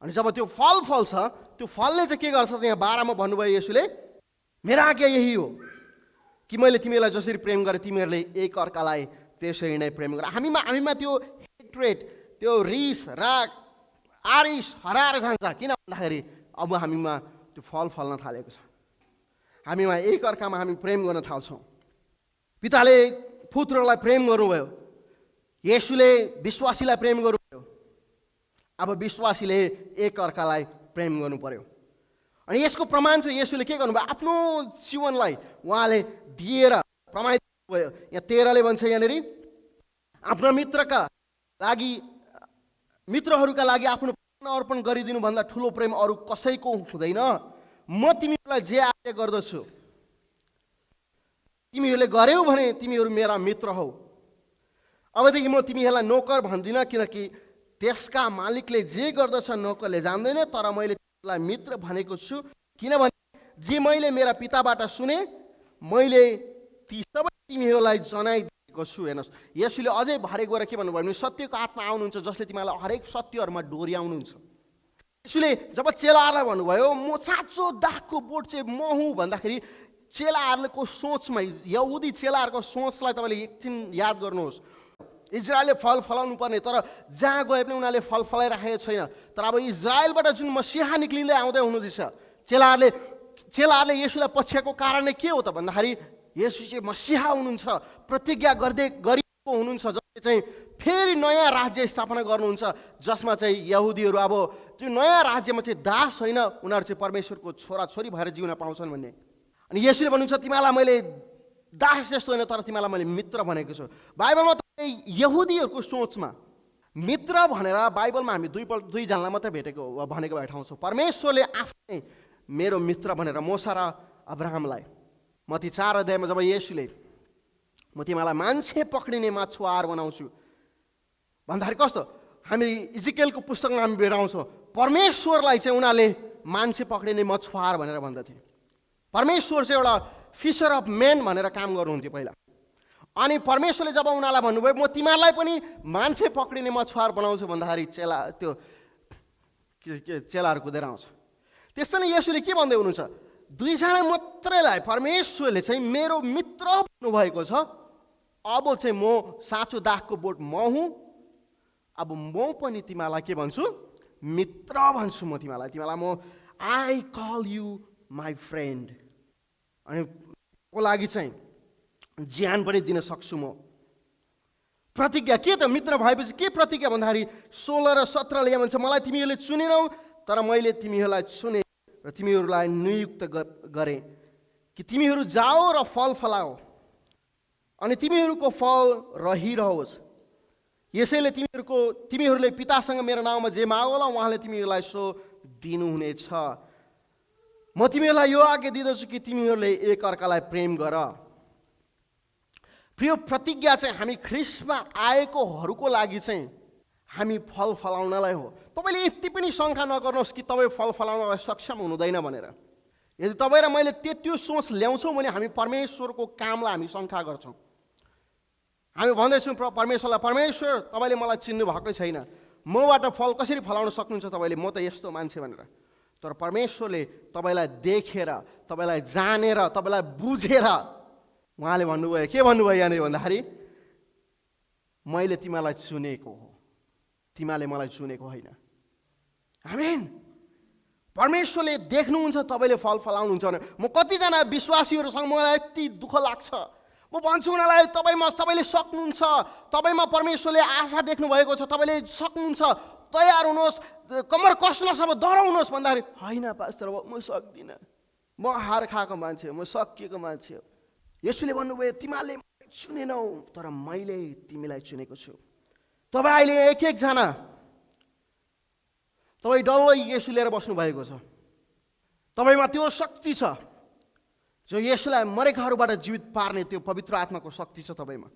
अनि जब त्यो फल फल्छ, त्यो फलले चाहिँ के गर्छ? यहाँ 12मा भन्नुभयो येशूले, मेरो आज्ञा यही हो कि मैले तिमीलाई जसरी प्रेम गरेँ, तिमीहरूले एक अर्कालाई त्यसरी नै प्रेम गर। हामीमा त्यो हेट्रेट, त्यो रिस, राग, आरिस हराएर जान्छ। किन भन्दाखेरि अब हामीमा त्यो फल फल्न थालेको छ। हामीमा एक अर्कामा हामी प्रेम गर्न थाल्छौँ। पिताले पुत्रलाई प्रेम गर्नुभयो, येशूले विश्वासीलाई प्रेम गर्नुभयो, अब विश्वासीले एक अर्कालाई प्रेम गर्नु पर्यो। अनि यसको प्रमाण चाहिँ येशूले के गर्नुभयो? आफ्नो जीवनलाई उहाँले दिएर प्रमाणित भयो। यहाँ 13ले भन्छ, यहाँनिर आफ्ना मित्रहरूका लागि आफ्नो प्राण अर्पण गरिदिनु भन्दा ठुलो प्रेम अरू कसैको हुँदैन। म तिमीहरूलाई जे आज्ञा गर्दछु तिमीहरूले गर्यौ भने तिमीहरू मेरा मित्र हौ। अबदेखि म तिमीहरूलाई नोकर भन्दिनँ, किनकि त्यसका मालिकले जे गर्दछ नोकरले जान्दैन, तर मैले तिमीलाई मित्र भनेको छु। किनभने जे मैले मेरा पिताबाट सुने मैले ती सबै तिमीहरूलाई जनाइदिएको छु। हेर्नुहोस्, यसुले अझै भरे गएर के भन्नुभयो भने सत्यको आत्मा आउनुहुन्छ जसले तिमीलाई हरेक सत्यहरूमा डोर्याउनुहुन्छ। यसुले जब चेलाहरूलाई भन्नुभयो म साँचो दागको बोट चाहिँ म हुँ भन्दाखेरि चेलाहरूको सोचमा, यहुदी चेलाहरूको सोचलाई तपाईँले एकछिन याद गर्नुहोस्। इजरायलले फल फलाउनु पर्ने, तर जहाँ गए पनि उनीहरूले फल फलाइराखेको छैन। तर अब इजरायलबाट जुन मसीहा निक्लिँदै आउँदै हुनुहुँदैछ, चेलाहरूले यसुलाई पछ्याएको कारण के हो त भन्दाखेरि यसु चाहिँ मसीहा हुनुहुन्छ, प्रतिज्ञा गरिएको हुनुहुन्छ, जसले चाहिँ फेरि नयाँ राज्य स्थापना गर्नुहुन्छ, जसमा चाहिँ यहुदीहरू अब त्यो नयाँ राज्यमा चाहिँ दास होइन, उनीहरू चाहिँ परमेश्वरको छोराछोरी भएर जिउन पाउँछन् भन्ने। अनि यसुले भन्नुहुन्छ तिमीलाई मैले दास जस्तो होइन तर तिमीलाई मैले मित्र भनेको छु। बाइबलमा यहुदीहरूको सोचमा मित्र भनेर बाइबलमा हामी दुईजनालाई मात्रै भनेको भए ठाउँ छौँ। परमेश्वरले आफ्नै मेरो मित्र भनेर मोसा र अब्राहमलाई मत्ती 4 अध्यायमा जब यसुले म तिमीलाई मान्छे पक्रिने मछुवार बनाउँछु भन्दाखेरि कस्तो, हामी इजिकेलको पुस्तकमा हामी भेटाउँछौँ परमेश्वरलाई चाहिँ उनीहरूले मान्छे पक्रिने मछुवार भनेर भन्दथे। परमेश्वर चाहिँ एउटा फिसर अफ मेन भनेर काम गर्नुहुन्थ्यो पहिला। अनि परमेश्वरले जब उनीहरूलाई भन्नुभयो म तिमीहरूलाई पनि मान्छे पक्रिने मछुवार बनाउँछु भन्दाखेरि चेलाहरू कुदेर आउँछ। त्यस्तै नै यसुले के भन्दै हुनुहुन्छ, दुईजना मात्रैलाई परमेश्वरले चाहिँ मेरो मित्र भन्नुभएको छ। अब चाहिँ म साँचो दागको बोट म हुँ, अब म पनि तिमीलाई के भन्छु, मित्र भन्छु। म तिमीलाई म I call you my friend. अनि को लागि चाहिँ ज्यान पनि दिन सक्छु म। प्रतिज्ञा के त, मित्र भएपछि के प्रतिज्ञा भन्दाखेरि 16 र 17 ले भन्छ मलाई तिमीहरूले चुनेनौ तर मैले तिमीहरूलाई चुने र तिमीहरूलाई नियुक्त गरे कि तिमीहरू जाओ र फल फलाओ अनि तिमीहरूको फल रहिरहोस्। यसैले तिमीहरूले पितासँग मेरो नाउँमा जे मागोला उहाँले तिमीहरूलाई सो दिनुहुनेछ। म तिमीहरूलाई यो आज्ञा दिँदछु कि तिमीहरूले एक अर्कालाई प्रेम गर। प्रिय, प्रतिज्ञा चाहिँ हामी ख्रिस्टमा आएकोहरूको लागि चाहिँ हामी फल फलाउनलाई हो। तपाईँले यति पनि शङ्का नगर्नुहोस् कि तपाईँ फल फलाउनलाई सक्षम हुनुहुँदैन भनेर। यदि तपाईँ र मैले त्यो सोच ल्याउँछौँ भने हामी परमेश्वरको कामलाई हामी शङ्का गर्छौँ। हामी भन्दैछौँ परमेश्वरलाई, परमेश्वर तपाईँले मलाई चिन्नु भएकै छैन, मबाट फल कसरी फलाउन सक्नुहुन्छ तपाईँले, म त यस्तो मान्छे भनेर। तर परमेश्वरले तपाईँलाई देखेर, तपाईँलाई जानेर, तपाईँलाई बुझेर उहाँले भन्नुभयो, के भन्नुभयो यहाँनिर भन्दाखेरि मैले तिमीलाई चुनेको हो, तिमीले मलाई चुनेको होइन। आमेन। परमेश्वरले देख्नुहुन्छ तपाईँले फल फलाउनुहुन्छ भने। म कतिजना विश्वासीहरूसँग मलाई यति दुःख लाग्छ, म भन्छु उनीहरूलाई तपाईँले सक्नुहुन्छ, तपाईँमा परमेश्वरले आशा देख्नु भएको छ, तपाईँले सक्नुहुन्छ, तयार हुनुहोस्, कमर कस्नुहोस्, अब डराउनुहोस् भन्दाखेरि होइन पास्टर म सक्दिनँ, म हार खाएको मान्छे, म सकिएको मान्छे हो। यसुले भन्नुभयो तिमीहरूले चुनेनौ तर मैले तिमीलाई चुनेको छु। तपाईँ अहिले एकजना तपाईँ डल्लै यसु लिएर बस्नु भएको छ। तपाईँमा त्यो शक्ति छ जो यसुलाई मरेकाहरूबाट जीवित पार्ने त्यो पवित्र आत्माको शक्ति छ तपाईँमा।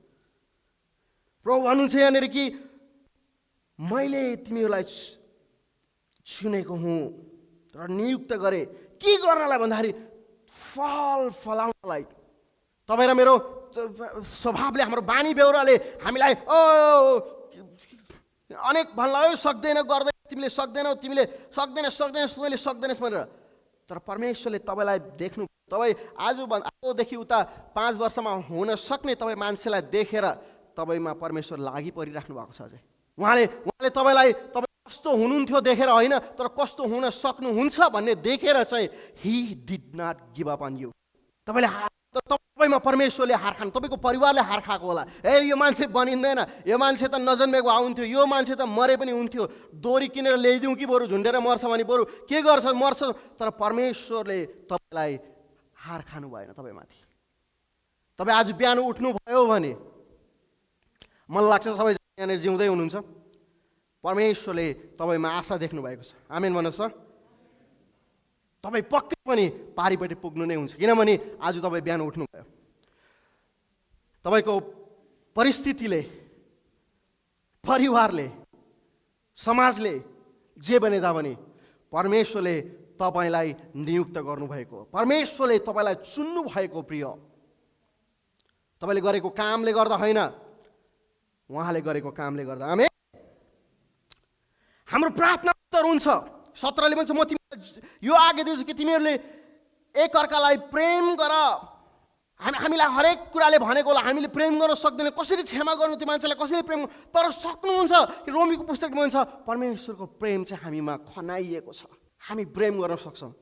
प्रभु भन्नुहुन्छ यहाँनिर कि मैले तिमीहरूलाई चुनेको हुँ र नियुक्त गरे। के गर्नलाई भन्दाखेरि फल फलाउनलाई। तपाईँ र मेरो स्वभावले, हाम्रो बानी बेहोराले हामीलाई अनेक भन्ला सक्दैन, गर्दैन, तिमीले सक्दैनौ, तिमीले सक्दैनस् भनेर। तर परमेश्वरले तपाईँलाई देख्नु, तपाईँ आजदेखि उता 5 वर्षमा हुन सक्ने तपाईँ मान्छेलाई देखेर तपाईँमा परमेश्वर लागि परिराख्नु भएको छ। अझै उहाँले तपाईँ कस्तो हुनुहुन्थ्यो देखेर होइन, तर कस्तो हुन सक्नुहुन्छ भन्ने देखेर चाहिँ he did not give up on you. तपाईँमा परमेश्वरले हार खानु, तपाईँको परिवारले हार खाएको होला। यो मान्छे बनिँदैन, यो मान्छे त नजन्मेको आउँथ्यो, यो मान्छे त मरे पनि हुन्थ्यो, दोरी किनेर ल्याइदिउँ कि बरु झुन्डेर मर्छ भने बरु के गर्छ मर्छ। तर परमेश्वरले तपाईँलाई हार खानु भएन तपाईँमाथि। तपाईँ आज बिहान उठ्नुभयो भने मलाई लाग्छ सबै यहाँनिर जिउँदै हुनुहुन्छ, परमेश्वरले तपाईँमा आशा देख्नु भएको छ। आमेन भन्नुहोस् त। तपाईँ पक्कै पनि पारिपट्टि पुग्नु नै हुन्छ, किनभने आज तपाईँ बिहान उठ्नुभयो। तपाईँको परिस्थितिले, परिवारले, समाजले जे भने तापनि परमेश्वरले तपाईलाई नियुक्त गर्नुभएको, परमेश्वरले तपाईलाई चुन्नु भएको प्रिय। तपाईले गरेको कामले गर्दा होइन, उहाँले गरेको कामले गर्दा। आमेन। हाम्रो प्रार्थना उत्तर हुन्छ। 17ले भन्छ म तिमीलाई यो आज्ञा दिन्छु कि तिमीहरूले एकअर्कालाई प्रेम गर। हामीलाई हरेक कुराले भनेको होला, हामीले प्रेम गर्न सक्दैन, कसरी क्षमा गर्नु त्यो मान्छेलाई, कसरी प्रेम, तर सक्नुहुन्छ। रोमीको पुस्तकमा भन्छ परमेश्वरको प्रेम चाहिँ हामीमा खनाइएको छ, हामी प्रेम गर्न सक्छौँ।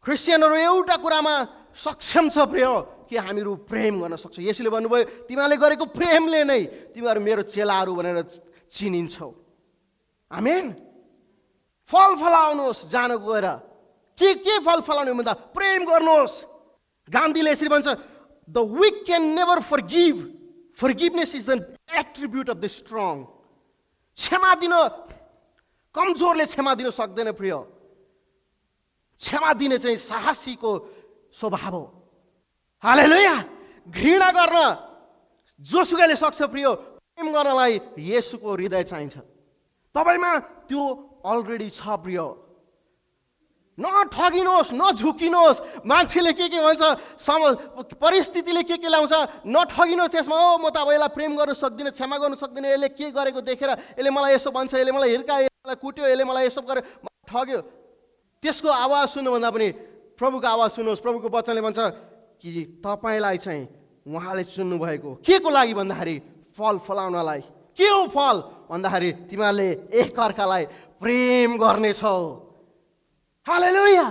क्रिस्चियनहरू एउटा कुरामा सक्षम छ प्रिय, कि हामीहरू प्रेम गर्न सक्छौँ। यसैले भन्नुभयो तिमीहरूले गरेको प्रेमले नै तिमीहरू मेरो चेलाहरू भनेर चिनिन्छौ। आमेन। फल फलाउनुहोस्, जान गएर के फल फलाउने भन्दा प्रेम गर्नुहोस्। गान्धीले यसरी भन्छ the weak can never forgive, forgiveness is the attribute of the strong. क्षमा दिन कमजोरले क्षमा दिन सक्दैन प्रिय, क्षमा दिने चाहिँ साहसीको स्वभाव हो। हालेलुया। घृणा गर्न जोसुकैले सक्छ प्रिय, प्रेम गर्नलाई येशूको हृदय चाहिन्छ। तपाईमा त्यो अलरेडी छ प्रिय। नठगिनुहोस्, नझुकिनुहोस्। मान्छेले के भन्छ, परिस्थितिले के ल्याउँछ, नठगिनुहोस् त्यसमा। ओ म त अब यसलाई प्रेम गर्न सक्दिनँ, क्षमा गर्न सक्दिनँ, यसले के गरेको देखेर यसले मलाई यसो भन्छ, यसले मलाई हिर्कायो, यसले मलाई कुट्यो, यसले मलाई यसो गर्यो, ठग्यो। त्यसको आवाज सुन्नुभन्दा पनि प्रभुको आवाज सुन्नुहोस्। प्रभुको वचनले भन्छ कि तपाईँलाई चाहिँ उहाँले चुन्नु भएको के को लागि भन्दाखेरि फल फलाउनलाई। के हो फल भन्दाखेरि तिमीहरूले एकअर्कालाई प्रेम गर्नेछौ। हालेलुया।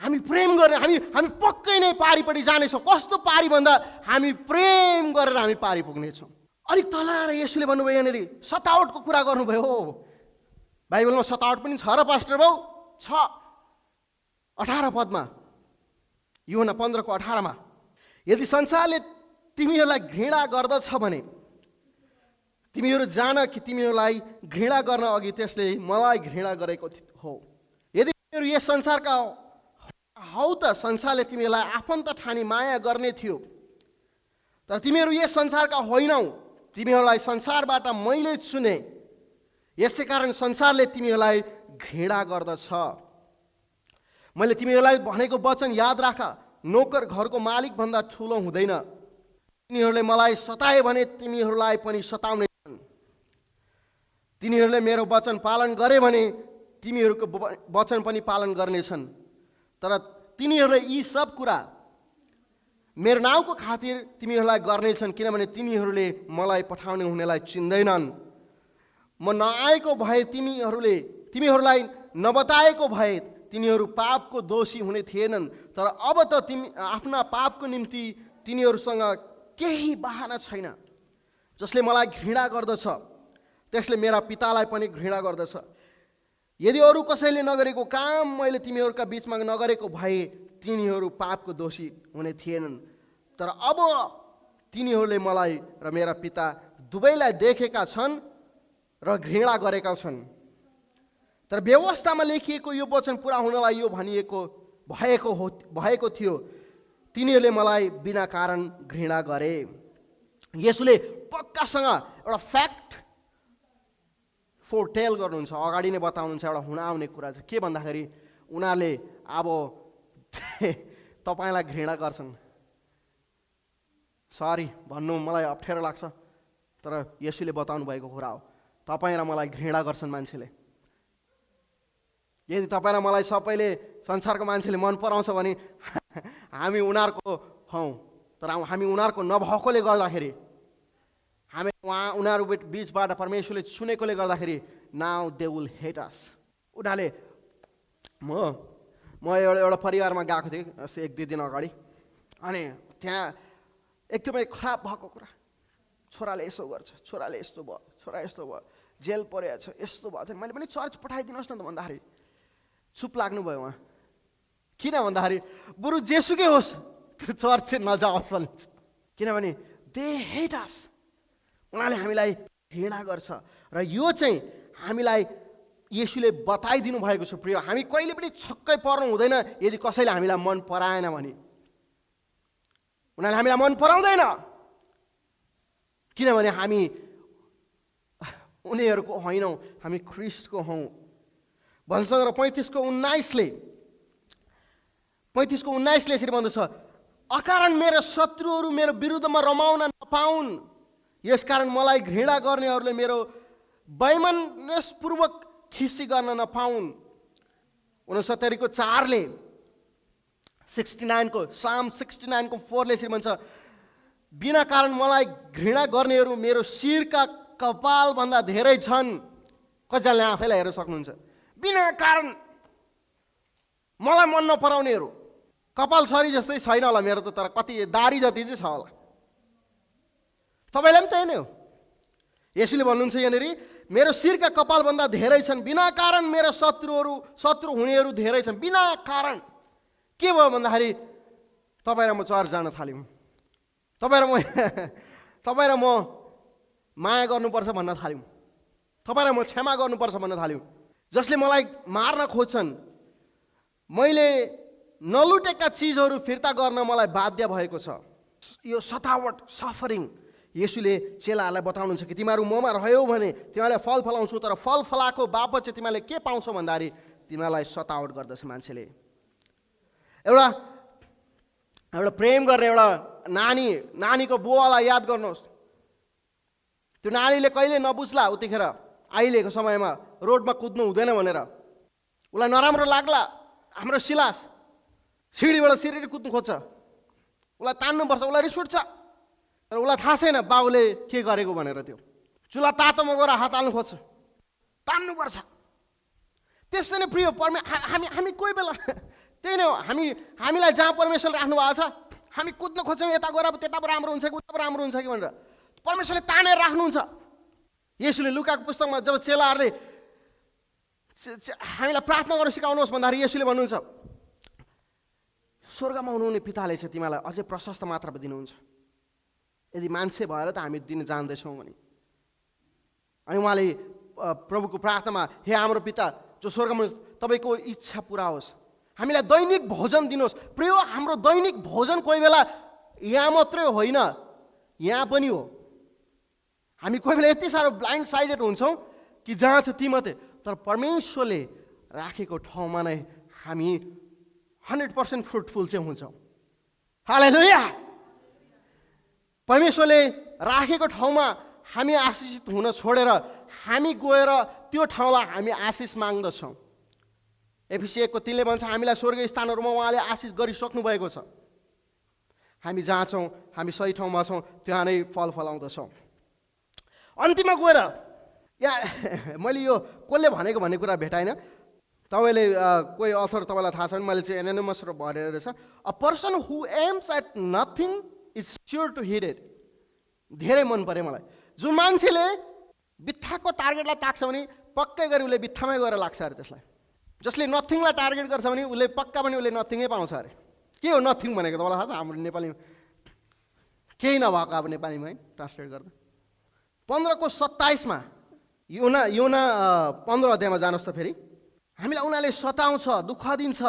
हामी प्रेम गर्ने, हामी पक्कै नै पारिपट्टि जानेछौँ। कस्तो पारी भन्दा हामी प्रेम गरेर हामी पारी पुग्नेछौँ। अलिक तल आएर येशूले भन्नुभयो, यहाँनिर सतावटको कुरा गर्नुभयो हो। बाइबलमा सतावट पनि छ र पास्टर बाउ? छ। 18 पदमा, यूहन्ना 15:18 यदि संसारले तिमीहरूलाई घृणा गर्दछ भने तिमीहरू जान कि तिमीहरूलाई घृणा गर्न अघि त्यसले मलाई घृणा गरेको हो। यदि तिमीहरू यस संसारका हौ त संसारले तिमीहरूलाई आफन्त ठानी माया गर्ने थियो, तर तिमीहरू यस संसारका होइनौ, तिमीहरूलाई संसारबाट मैले चुने, यसै कारण संसारले तिमीहरूलाई घृणा गर्दछ। मैले तिमीहरूलाई भनेको वचन याद राख, नोकर घरको मालिक भन्दा ठुलो हुँदैन। तिनीहरूले मलाई सताए भने तिमीहरूलाई पनि सताउने छन्। तिनीहरूले मेरो वचन पालन गरे भने तिमीहरूको वचन पनि पालन गर्नेछन्। तर तिनीहरूले यी सब कुरा मेरो नाउँको खातिर तिमीहरूलाई गर्नेछन्, किनभने तिनीहरूले मलाई पठाउने हुनेलाई चिन्दैनन्। म नआएको भए तिमीहरूलाई नबताएको भए तिनीहरू पापको दोषी हुने थिएनन्। तर अब त आफ्ना पापको निम्ति तिनीहरूसँग केही बहाना छैन। जसले मलाई घृणा गर्दछ त्यसले मेरा पितालाई पनि घृणा गर्दछ। यदि अरू कसैले नगरेको काम मैले तिमीहरूका बीचमा नगरेको भए तिनीहरू पापको दोषी हुने थिएनन्। तर अब तिनीहरूले मलाई र मेरा पिता दुवैलाई देखेका छन् र घृणा गरेका छन्। तर व्यवस्थामा लेखिएको यो वचन पुरा हुनलाई यो भएको थियो, तिनीहरूले मलाई बिना कारण घृणा गरे। येशूले पक्कासँग एउटा फ्याक्ट फोरटेल गर्नुहुन्छ, अगाडि नै बताउनुहुन्छ एउटा हुन आउने कुरा चाहिँ के भन्दाखेरि उनीहरूले अब तपाईँलाई घृणा गर्छन्। सरी भन्नु मलाई अप्ठ्यारो लाग्छ, तर येशूले बताउनु भएको कुरा हो। तपाईँ र मलाई घृणा गर्छन् मान्छेले। यदि तपाईँ र मलाई सबैले संसारको मान्छेले मन पराउँछ भने हामी उनीहरूको हौँ, तर हामी उनीहरूको नभएकोले गर्दाखेरि, हामी उनीहरू बिचबाट परमेश्वरले चुनेकोले गर्दाखेरि नाउ दे विल हेट अस। उनीहरूले म एउटा परिवारमा गएको थिएँ 1-2 दिन अगाडि, अनि त्यहाँ एकदमै खराब भएको कुरा, छोराले यसो गर्छ, छोराले यस्तो भयो, छोरा यस्तो भयो, जेल परेको छ, यस्तो भयो। मैले पनि चर्च पठाइदिनुहोस् न त भन्दाखेरि चुप लाग्नुभयो उहाँ। किन भन्दाखेरि बरु जेसुकै होस् त्यो चर्च चाहिँ नजाओस् भन्छ, किनभने दे हेट अस। उनीहरूले हामीलाई घृणा गर्छ र यो चाहिँ हामीलाई येशूले बताइदिनु भएको छ। प्रिय, हामी कहिले पनि छक्कै पर्नु हुँदैन यदि कसैले हामीलाई मन पराएन भने। उनीहरूले हामीलाई मन पराउँदैन किनभने हामी उनीहरूको होइनौँ, हामी ख्रीष्टको हौँ। भन्छ र 35:19 यसरी भन्दछ, अकारण मेरा शत्रुहरू मेरो विरुद्धमा रमाउन नपाउन्, यसकारण मलाई घृणा गर्नेहरूले मेरो वैमनस्यपूर्वक खिसी गर्न नपाउन्। 69:4ले 69 को 4ले यसरी भन्छ, बिना कारण मलाई घृणा गर्नेहरू मेरो शिरका कपाल भन्दा धेरै छन्। कतिजनाले आफैलाई हेर्न सक्नुहुन्छ, बिना कारण मलाई मन नपराउनेहरू कपाल सरी जस्तै छैन होला मेरो त, तर कति दारी जति चाहिँ छ होला। तपाईँलाई पनि त्यही नै हो। यसैले भन्नुहुन्छ यहाँनिर, मेरो शिरका कपाल भन्दा धेरै छन्, बिना कारण मेरो शत्रु हुनेहरू धेरै छन्। बिना कारण के भयो भन्दाखेरि तपाईँ र म चर्च जान थाल्यौँ, तपाईँ र म माया गर्नुपर्छ भन्न थाल्यौँ, तपाईँ र म क्षमा गर्नुपर्छ भन्न थाल्यौँ। जसले मलाई मार्न खोज्छन्, मैले नलुटेका चिजहरू फिर्ता गर्न मलाई बाध्य भएको छ। यो सतावट, सफरिङ, येशूले चेलाहरूलाई बताउनुहुन्छ कि तिमीहरू ममा रह्यौ भने तिमीहरूले फल फलाउँछौ, तर फल फलाएको बापत चाहिँ तिमीहरूले के पाउँछौ भन्दाखेरि तिमीहरूलाई सतावट गर्दछ मान्छेले। एउटा प्रेम गर्ने एउटा नानीको बुवालाई याद गर्नुहोस्। त्यो नानीले कहिले नबुझ्ला उतिखेर अहिलेको समयमा रोडमा कुद्नु हुँदैन भनेर, उसलाई नराम्रो लाग्ला। हाम्रो सिलास सिँढीबाट सिँढी कुद्नु खोज्छ, उसलाई तान्नुपर्छ, उसलाई रिस उठ्छ, तर उसलाई थाहा छैन बाउले के गरेको भनेर। त्यो चुल्हा तातोमा गएर हात हाल्नु खोज्छ, तान्नुपर्छ। त्यस्तै नै प्रिय हामी कोही बेला त्यही नै हो। हामीलाई जहाँ परमेश्वरले राख्नु भएको छ हामी कुद्न खोज्छौँ, यता गएर त्यता पो राम्रो हुन्छ कि उता पो राम्रो हुन्छ कि भनेर। परमेश्वरले तानेर राख्नुहुन्छ। येशूले लुकाको पुस्तकमा जब चेलाहरूले हामीलाई प्रार्थना गर्न सिकाउनुहोस् भन्दाखेरि येशूले भन्नुहुन्छ, स्वर्गमा हुनुहुने पिताले चाहिँ तिमीलाई अझै प्रशस्त मात्रामा दिनुहुन्छ, यदि मान्छे भएर त हामी दिन जान्दैछौँ भने। अनि उहाँले प्रभुको प्रार्थनामा, हे हाम्रो पिता जो स्वर्गमा, तपाईँको इच्छा पुरा होस्, हामीलाई दैनिक भोजन दिनुहोस्। प्रिय, हाम्रो दैनिक भोजन कोही बेला यहाँ मात्रै होइन, यहाँ पनि हो। हामी कोही बेला यति साह्रो ब्लाइन्ड साइडेड हुन्छौँ कि जहाँ छ ती मात्रै, तर परमेश्वरले राखेको ठाउँमा नै हामी 100% फ्रुटफुल चाहिँ हुन्छौँ। हालेलुया। परमेश्वरले राखेको ठाउँमा हामी आशिषित हुन छोडेर हामी गएर त्यो ठाउँलाई हामी आशिष माग्दछौँ। एफिसी 1:3ले भन्छ, हामीलाई स्वर्गीय स्थानहरूमा उहाँले आशिष गरिसक्नु भएको छ। हामी जहाँ छौँ, हामी सही ठाउँमा छौँ, त्यहाँ नै फल फलाउँदछौँ। अन्तिममा गएर यहाँ मैले यो कसले भनेको भन्ने कुरा भेटाइन। तपाईँले कोही अथर तपाईँलाई थाहा छ भने मैले चाहिँ एनोनिमस भरेर रहेछ, a person who aims at nothing is sure to hit it. धेरै मन पऱ्यो मलाई। जुन मान्छेले बित्थाको टार्गेटलाई ताक्छ भने पक्कै गरी उसले बित्थामै गएर लाग्छ अरे त्यसलाई। जसले नथिङलाई टार्गेट गर्छ भने उसले पक्का पनि उसले नथिङै पाउँछ अरे। के हो नथिङ भनेको तपाईँलाई थाहा छ? हाम्रो नेपालीमा केही नभएको, अब नेपालीमा है ट्रान्सलेट गर्दा 15:27 योना 15 अध्यायमा जानुहोस् त। फेरि हामीलाई उनीहरूले सताउँछ, दुःख दिन्छ,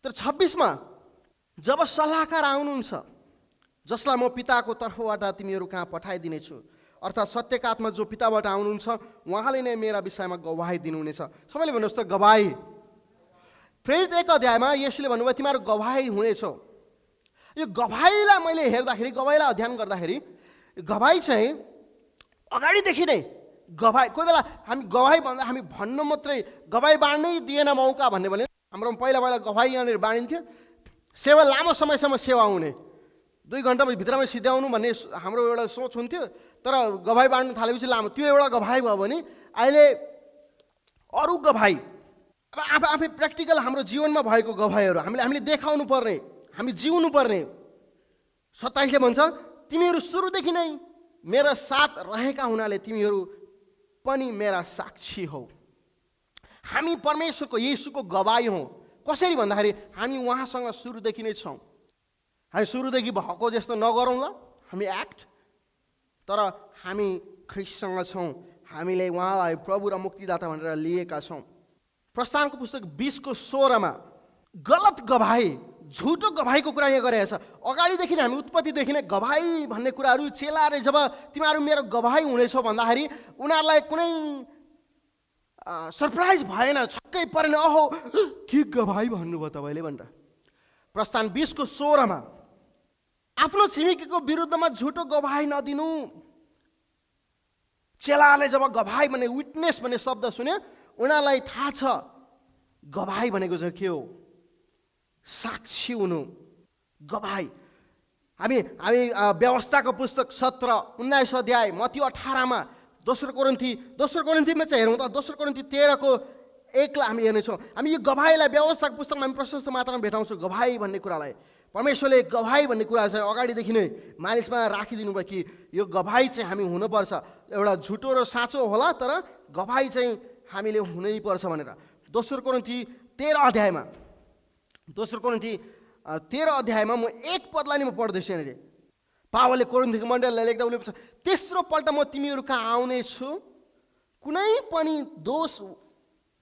तर 26 जब सल्लाहकार आउनुहुन्छ जसलाई म पिताको तर्फबाट तिमीहरू कहाँ पठाइदिनेछु, अर्थात् सत्यका आत्मा जो पिताबाट आउनुहुन्छ, उहाँले नै मेरा विषयमा गवाही दिनुहुनेछ। सबैले भन्नुहोस् त गवाही। प्रेरित 1 अध्यायमा येशूले भन्नुभयो तिमीहरू गवाही हुनेछौ। यो गवाहीलाई मैले हेर्दाखेरि, गवाहीलाई अध्ययन गर्दाखेरि, गवाही चाहिँ अगाडिदेखि नै गवाही, कोही बेला हामी गवाही भन्दा हामी भन्नु मात्रै, गवाही बाँड्नै दिएन मौका भन्ने भने हाम्रो पहिला गवाही यहाँनिर बाँडिन्थ्यो। सेवा लामो समयसम्म सेवा हुने, 2 घन्टामा भित्रमा सिध्याउनु भन्ने हाम्रो एउटा सोच हुन्थ्यो। तर गवाही बाँड्नु थालेपछि लामो, त्यो एउटा गवाही भयो भने अहिले अरू गवाही, अब आफै प्र्याक्टिकल हाम्रो जीवनमा भएको गवाहीहरू हामीले देखाउनु पर्ने, हामी जिउनु पर्ने। 27ले भन्छ तिमीहरू सुरुदेखि नै मेरा साथ रहेका हुनाले तिमीहरू पनि मेरा साक्षी हौ। हामी परमेश्वरको येशूको गवाही हौ। कसरी भन्दाखेरि हामी उहाँसँग सुरुदेखि नै छौँ। हामी सुरुदेखि भएको जस्तो नगरौँला, हामी एक्ट, तर हामी ख्रिस्टसँग छौँ। हामीले उहाँलाई प्रभु र मुक्तिदाता भनेर लिएका छौँ। प्रस्थानको पुस्तक 20:16 गलत गवाही, झुटो गवाहीको कुरा यहाँ गरेको छ। अगाडिदेखि नै हामी उत्पत्तिदेखि नै गवाही भन्ने कुराहरू चेलाले जब तिमीहरू मेरो गवाही हुनेछौ भन्दाखेरि उनीहरूलाई कुनै सरप्राइज भएन, छक्कै परेन, अहो के गवाई भन्नुभयो तपाईँले भनेर। प्रस्थान 20 को 16 आफ्नो छिमेकीको विरुद्धमा झुटो गवाही नदिनु। चेलाले जब गवाही भन्ने, विटनेस भन्ने शब्द सुन्यो, उनीहरूलाई थाहा छ गवाही भनेको चाहिँ के हो, साक्षी हुनु, गवाही। हामी व्यवस्थाको पुस्तक 17-19 अध्याय, मत्ती 18 दोस्रो कोरिन्थीमा चाहिँ हेरौँ त, दोस्रो कोरिन्थी 13 को 1 हामी हेर्नेछौँ। हामी यो गवाहीलाई व्यवस्थाको पुस्तकमा हामी प्रशस्त मात्रामा भेटाउँछौँ। गवाही भन्ने कुरालाई परमेश्वरले गवाही भन्ने कुरा चाहिँ अगाडिदेखि नै मानिसमा राखिदिनु भयो कि यो गवाही चाहिँ हामी हुनुपर्छ। एउटा झुटो र साँचो होला, तर गवाही चाहिँ हामीले हुनै पर्छ भनेर। दोस्रो कोरिन्थी 13 अध्यायमा म 1 पदलाई नै म पढ्दैछु। यहाँनिर पावलले कोरिन्थीको मण्डलीलाई लेख्दा उसले भन्छ, तेस्रो पल्ट म तिमीहरू कहाँ आउनेछु, कुनै पनि दोष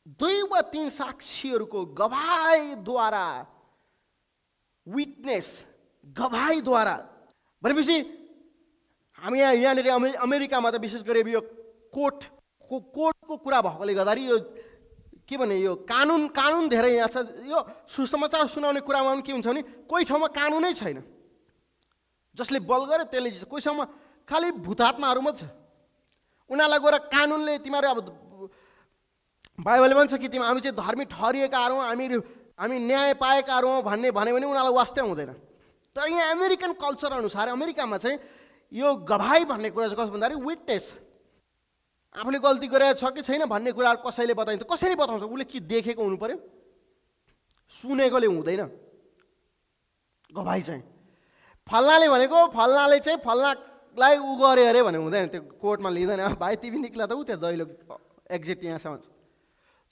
2 वा 3 साक्षीहरूको गवाहीद्वारा, विटनेस गवाहीद्वारा भनेपछि हामी यहाँनिर अमेरिकामा त विशेष गरी यो कोर्टको कुरा भएकोले गर्दाखेरि यो के भने, यो कानुन धेरै यहाँ छ। यो सुसमाचार सुनाउने कुरामा पनि के हुन्छ भने कोही ठाउँमा कानुनै छैन, जसले बल गर्यो त्यसले जित्छ। कोही ठाउँमा खालि भूतात्माहरू मात्र छ, उनीहरूलाई गएर कानुनले तिमीहरू अब बाइबलले भन्छ कि हामी चाहिँ धर्मी ठहरिएकाहरू हौँ, हामी न्याय पाएकाहरू हौँ भन्यो भने उनीहरूलाई वास्तै हुँदैन। तर यहाँ अमेरिकन कल्चर अनुसार अमेरिकामा चाहिँ यो गवाही भन्ने कुरा चाहिँ कस्तो भन्दाखेरि विटनेस, आफूले गल्ती गरेको छ कि छैन भन्ने कुराहरू कसैले बताइन्छ। कसरी बताउँछ? उसले के देखेको हुनु पर्यो, सुनेकोले हुँदैन। गवाही चाहिँ फल्नाले भनेको, फल्नाले चाहिँ फल्नालाई उ गरे अरे भने हुँदैन, त्यो कोर्टमा लिँदैन। भाइ तिमी निक्ला त ऊ त्यो दैलो एक्जिट यहाँ छ भन्छ।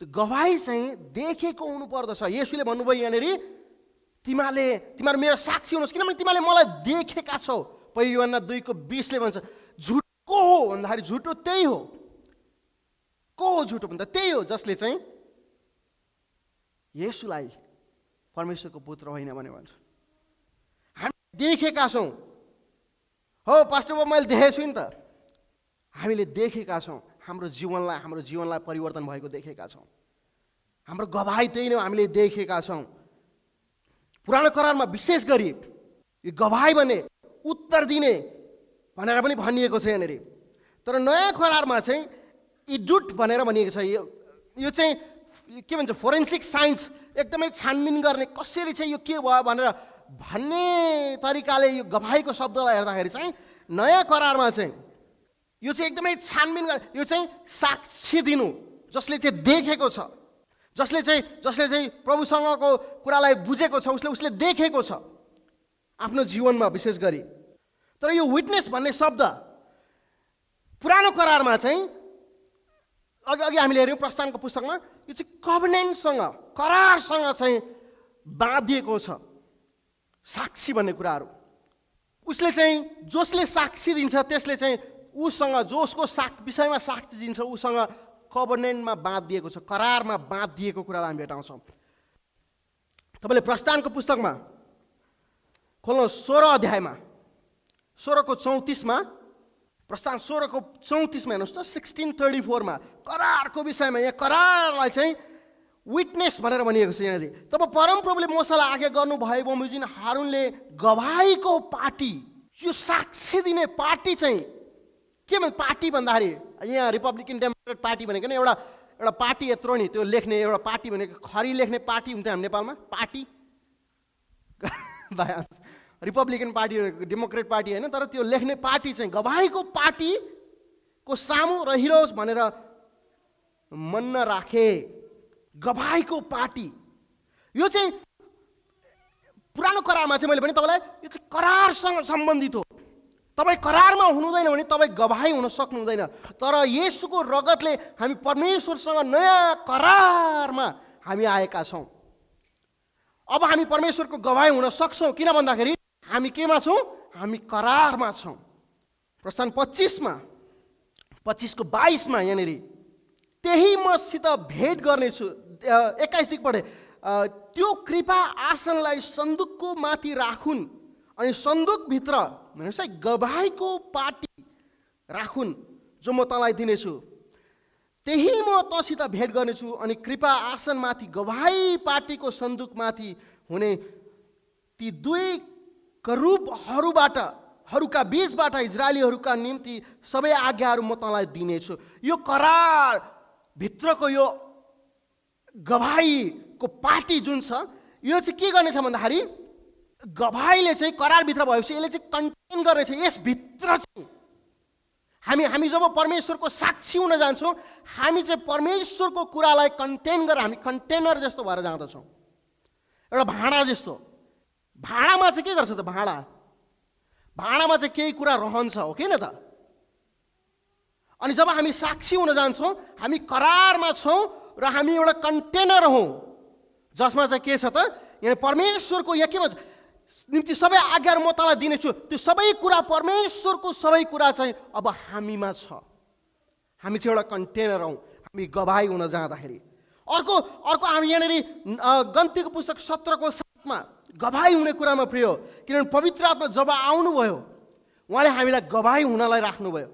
त्यो गवाही चाहिँ देखेको हुनु पर्दछ। येशूले भन्नुभयो यहाँनिर, तिमीहरू मेरो साक्षी हुनुहोस्, किनभने तिमीहरूले मलाई देखेका छौ। पहिलो यूहन्ना 2:20 भन्छ, झुट को हो भन्दाखेरि झुटो त्यही हो। को हो झुटो भन्दा? त्यही हो जसले चाहिँ येशूलाई परमेश्वरको पुत्र होइन भने भन्छ। हामी देखेका छौँ। हो पास्टर बाबु मैले देखेको छु नि त। हामीले देखेका छौँ, हाम्रो जीवनलाई परिवर्तन भएको देखेका छौँ। हाम्रो गवाही त्यही नै, हामीले देखेका छौँ। पुरानो करारमा विशेष गरी यो गवाही भने उत्तर दिने भनेर पनि भनिएको छ यहाँनिर। तर नयाँ करारमा चाहिँ इडुट भनेर भनिएको छ। यो चाहिँ के भन्छ, फोरेन्सिक साइन्स, एकदमै छानबिन गर्ने, कसरी चाहिँ यो के भयो भनेर भन्ने तरिकाले यो गवाहीको शब्दलाई हेर्दाखेरि चाहिँ नयाँ करारमा चाहिँ यो चाहिँ एकदमै छानबिन गर्ने, यो चाहिँ साक्षी दिनु, जसले चाहिँ देखेको छ, जसले चाहिँ प्रभुसँगको कुरालाई बुझेको छ, उसले देखेको छ आफ्नो जीवनमा विशेष गरी। तर यो विटनेस भन्ने शब्द पुरानो करारमा चाहिँ अघि हामीले हेऱ्यौँ प्रस्थानको पुस्तकमा, यो चाहिँ कभनेन्टसँग, करारसँग चाहिँ बाँधिएको छ। साक्षी भन्ने कुराहरू उसले चाहिँ, जसले साक्षी दिन्छ त्यसले चाहिँ उसँग, जसको विषयमा साक्षी दिन्छ उसँग कभनेन्टमा बाँधिएको छ, करारमा बाँधिएको कुरालाई हामी भेटाउँछौँ। तपाईँले प्रस्थानको पुस्तकमा खोल्नु 16 अध्यायमा 16 को 34 प्रस्थान 16 को 34 हेर्नुहोस् त, 16:34 करारको विषयमा, यहाँ करारलाई चाहिँ विटनेस भनेर भनिएको छ यहाँनिर। तब परमप्रभुले मोसालाई आज्ञा गर्नुभयो, बमोजिम हारूनले गवाहीको पार्टी, यो साक्षी दिने पार्टी चाहिँ के भन्छ? पार्टी भन्दाखेरि यहाँ रिपब्लिकन डेमोक्रेट पार्टी भनेको नि एउटा पार्टी यत्रो नि, त्यो लेख्ने एउटा पार्टी भनेको खरी लेख्ने पार्टी हुन्थ्यो हाम्रो नेपालमा। Party Republican party Democrat party होइन, तर त्यो लेख्ने पार्टी चाहिँ गवाहीको पार्टीको सामु रहिरोस् भनेर मन राखे। गवाहीको पार्टी यो चाहिँ पुरानो करारमा चाहिँ मैले भने तपाईँलाई, यो चाहिँ करारसँग सम्बन्धित हो। तपाईँ करारमा हुनुहुँदैन भने तपाईँ गवाही हुन सक्नु हुँदैन। तर येशूको रगतले हामी परमेश्वरसँग नयाँ करारमा हामी आएका छौँ। अब हामी परमेश्वरको गवाही हुन सक्छौँ, किन भन्दाखेरि हामी केमा छौँ? हामी करारमा छौँ। प्रस्थान 25 को 22 यहाँनिर, त्यही मसित भेट गर्नेछु। 21 पढे, त्यो कृपा आसनलाई सन्दुकको माथि राखुन् अनि सन्दुकभित्र भन्नुहोस् है गवाहीको पार्टी राखुन् जो म तँलाई दिनेछु। त्यही म तँसित भेट गर्नेछु अनि कृपा आसनमाथि गवाही पार्टीको सन्दुकमाथि हुने ती दुई करूबहरूका बीचबाट इजरायलीहरूका निम्ति सबै आज्ञाहरू म तँलाई दिनेछु। यो करार भित्रको यो गवाहीको पार्टी जुन छ, यो चाहिँ के गर्नेछ भन्दाखेरि गवाहीले चाहिँ करारभित्र भएपछि यसले चाहिँ कन्टेन गर्नेछ। यसभित्र चाहिँ हामी जब परमेश्वरको साक्षी हुन जान्छौँ, हामी चाहिँ परमेश्वरको कुरालाई कन्टेन गरेर हामी कन्टेनर जस्तो भएर जाँदछौँ, एउटा भाँडा जस्तो। भाँडामा चाहिँ के गर्छ त? भाँडामा चाहिँ केही कुरा रहन्छ, हो कि न त? अनि जब हामी साक्षी हुन जान्छौँ, हामी करारमा छौँ र हामी एउटा कन्टेनर हौँ जसमा चाहिँ के छ त? यहाँ परमेश्वरको यहाँ के भन्छ? निम्ति सबै आज्ञाहरू म तँलाई दिनेछु। त्यो सबै कुरा परमेश्वरको सबै कुरा चाहिँ अब हामीमा छ। हामी चाहिँ एउटा कन्टेनर हौँ हामी गवाही हुन जाँदाखेरि। अर्को हामी यहाँनिर गन्तीको पुस्तक 17को 7मा गवाही हुने कुरामा प्रिय, किनभने पवित्र आत्मा जब आउनुभयो उहाँले हामीलाई गवाही हुनलाई राख्नुभयो।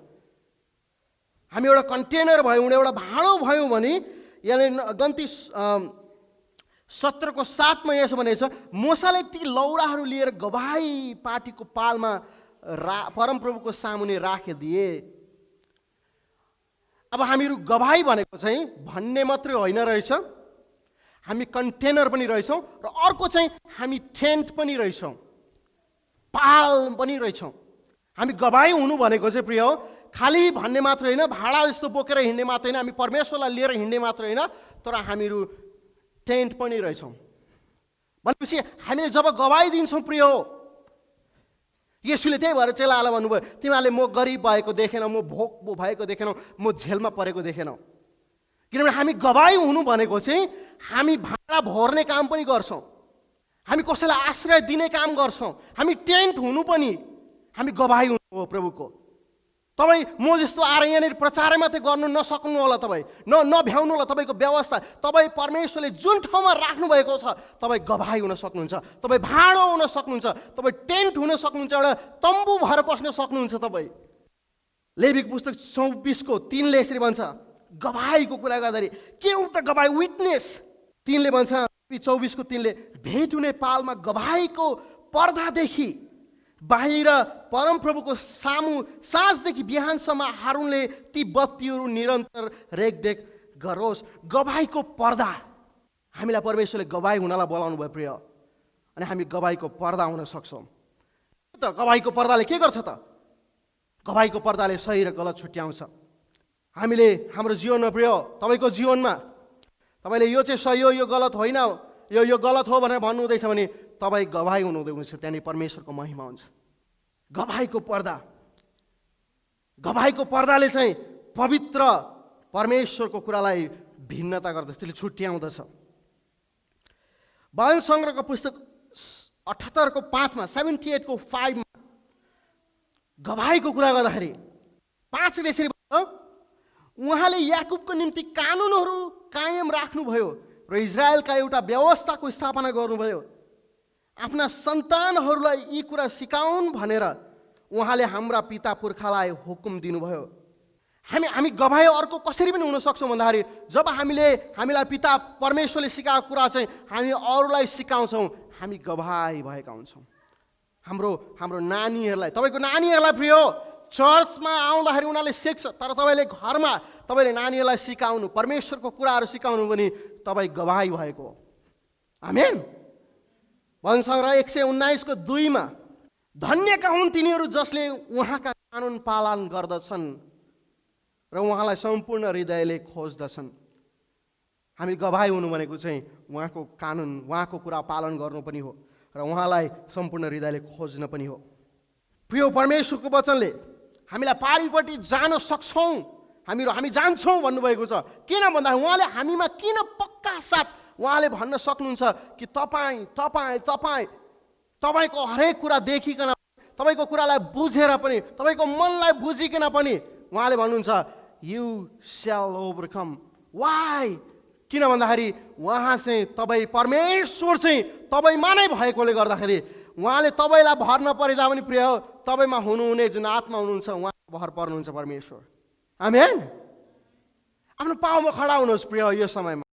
हामी एउटा कन्टेनर भयौँ, एउटा भाँडो भयौँ भने यहाँ गन्ती 17को 7मा यसो भनेको छ, मोसाले ती लौराहरू लिएर गवाही पार्टीको पालमा परमप्रभुको सामुने राखिदिए। अब हामीहरू गवाही भनेको चाहिँ भन्ने मात्रै होइन रहेछ, हामी कन्टेनर पनि रहेछौँ र अर्को चाहिँ हामी टेन्ट पनि रहेछौँ, पाल पनि रहेछौँ। हामी गवाही हुनु भनेको चाहिँ प्रिय हो, खालि भन्ने मात्र होइन, भाडा जस्तो बोकेर हिँड्ने मात्र होइन, हामी परमेश्वरलाई लिएर हिँड्ने मात्र होइन, तर हामीहरू टेन्ट पनि रहेछौँ। भनेपछि हामीले जब गवाही दिन्छौँ प्रिय हो, येशूले त्यही भएर चेलाहरूलाई भन्नुभयो, तिमीहरूले म गरिब भएको देखेनौ, म भोक भएको देखेनौ, म झेलमा परेको देखेनौ। किनभने हामी गवाही हुनु भनेको चाहिँ हामी भाँडा भर्ने काम पनि गर्छौँ, हामी कसैलाई आश्रय दिने काम गर्छौँ, हामी टेन्ट हुनु पनि हामी गवाही हुनु हो प्रभुको। तपाईँ म जस्तो आएर यहाँनिर प्रचारै मात्रै गर्नु नसक्नु होला, तपाईँ नभ्याउनु होला तपाईँको व्यवस्था। तपाईँ परमेश्वरले जुन ठाउँमा राख्नुभएको छ तपाईँ गवाही हुन सक्नुहुन्छ, तपाईँ भाँडो हुन सक्नुहुन्छ, तपाईँ टेन्ट हुन सक्नुहुन्छ, एउटा तम्बु भएर बस्न सक्नुहुन्छ। तपाईँ लेवीको पुस्तक 24को 3ले यसरी भन्छ, गवाहीको कुरा गर्दाखेरि के हो त गवाही? विटनेस। 3ले भन्छ, 24को 3ले, भेट हुने पालमा गवाहीको पर्दादेखि बाहिर परमप्रभुको सामु साँझदेखि बिहानसम्म हारूनले ती बत्तीहरू निरन्तर रेखदेख गरोस्। गवाहीको पर्दा, हामीलाई परमेश्वरले गवाही हुनलाई बोलाउनु भयो प्रिय, अनि हामी गवाहीको पर्दा हुन सक्छौँ। त गवाहीको पर्दाले के गर्छ त? गवाहीको पर्दाले सही र गलत छुट्याउँछ। हामीले हाम्रो जीवनमा प्रिय, तपाईँको जीवनमा तपाईँले यो चाहिँ सही हो, यो गलत होइन, यो गलत हो भनेर भन्नु हुँदैछ भने तपाईँ गवाही हुनुहुन्छ, त्यहाँनिर परमेश्वरको महिमा हुन्छ। गवाहीको पर्दाले चाहिँ पवित्र परमेश्वरको कुरालाई भिन्नता गर्दछ, त्यसले छुट्याउँदछ। भजन सङ्ग्रहको पुस्तक 78को 5मा 78को 5मा गवाहीको कुरा गर्दाखेरि 5ले यसरी भन्छ, उहाँले याकुबको निम्ति कानुनहरू कायम राख्नुभयो र इजरायलका एउटा व्यवस्थाको स्थापना गर्नुभयो। आफ्ना सन्तानहरूलाई यी कुरा सिकाउन् भनेर उहाँले हाम्रा पिता पुर्खालाई हुकुम दिनुभयो। हामी गवाही अर्को कसरी पनि हुन सक्छौँ भन्दाखेरि जब हामीलाई पिता परमेश्वरले सिकाएको कुरा चाहिँ हामी अरूलाई सिकाउँछौँ, हामी गवाही भएका हुन्छौँ। हाम्रो नानीहरूलाई, तपाईँको नानीहरूलाई प्रिय चर्चमा आउँदाखेरि उनीहरूले सिक्छ, तर तपाईँले घरमा तपाईँले नानीहरूलाई सिकाउनु, परमेश्वरको कुराहरू सिकाउनु भने तपाईँ गवाही भएको हो। आमेन। भजन सङ्ग्रह 119को 2मा, धन्यका हुन् तिनीहरू जसले उहाँका कानुन पालन गर्दछन् र उहाँलाई सम्पूर्ण हृदयले खोज्दछन्। हामी गवाही हुनु भनेको चाहिँ उहाँको कानुन, उहाँको कुरा पालन गर्नु पनि हो र उहाँलाई सम्पूर्ण हृदयले खोज्न पनि हो। प्रिय परमेश्वरको वचनले हामीलाई पारिपट्टि जान सक्छौँ, हामी जान्छौँ भन्नुभएको छ। किन भन्दा उहाँले हामीमा किन पक्का साथ उहाँले भन्न सक्नुहुन्छ कि तपाईँको हरेक कुरा देखिकन, तपाईँको कुरालाई बुझेर पनि, तपाईँको मनलाई बुझिकन पनि उहाँले भन्नुहुन्छ यु स्याल ओभरकम। वाइ? किन भन्दाखेरि उहाँ चाहिँ तपाईँ परमेश्वर चाहिँ तपाईँमा नै भएकोले गर्दाखेरि उहाँले तपाईँलाई भर नपरे तापनि प्रिय हो, तपाईँमा हुनुहुने जुन आत्मा हुनुहुन्छ उहाँ भर पर्नुहुन्छ परमेश्वर। आमेन। आफ्नो पाउमा खडा हुनुहोस् प्रिय यो समयमा।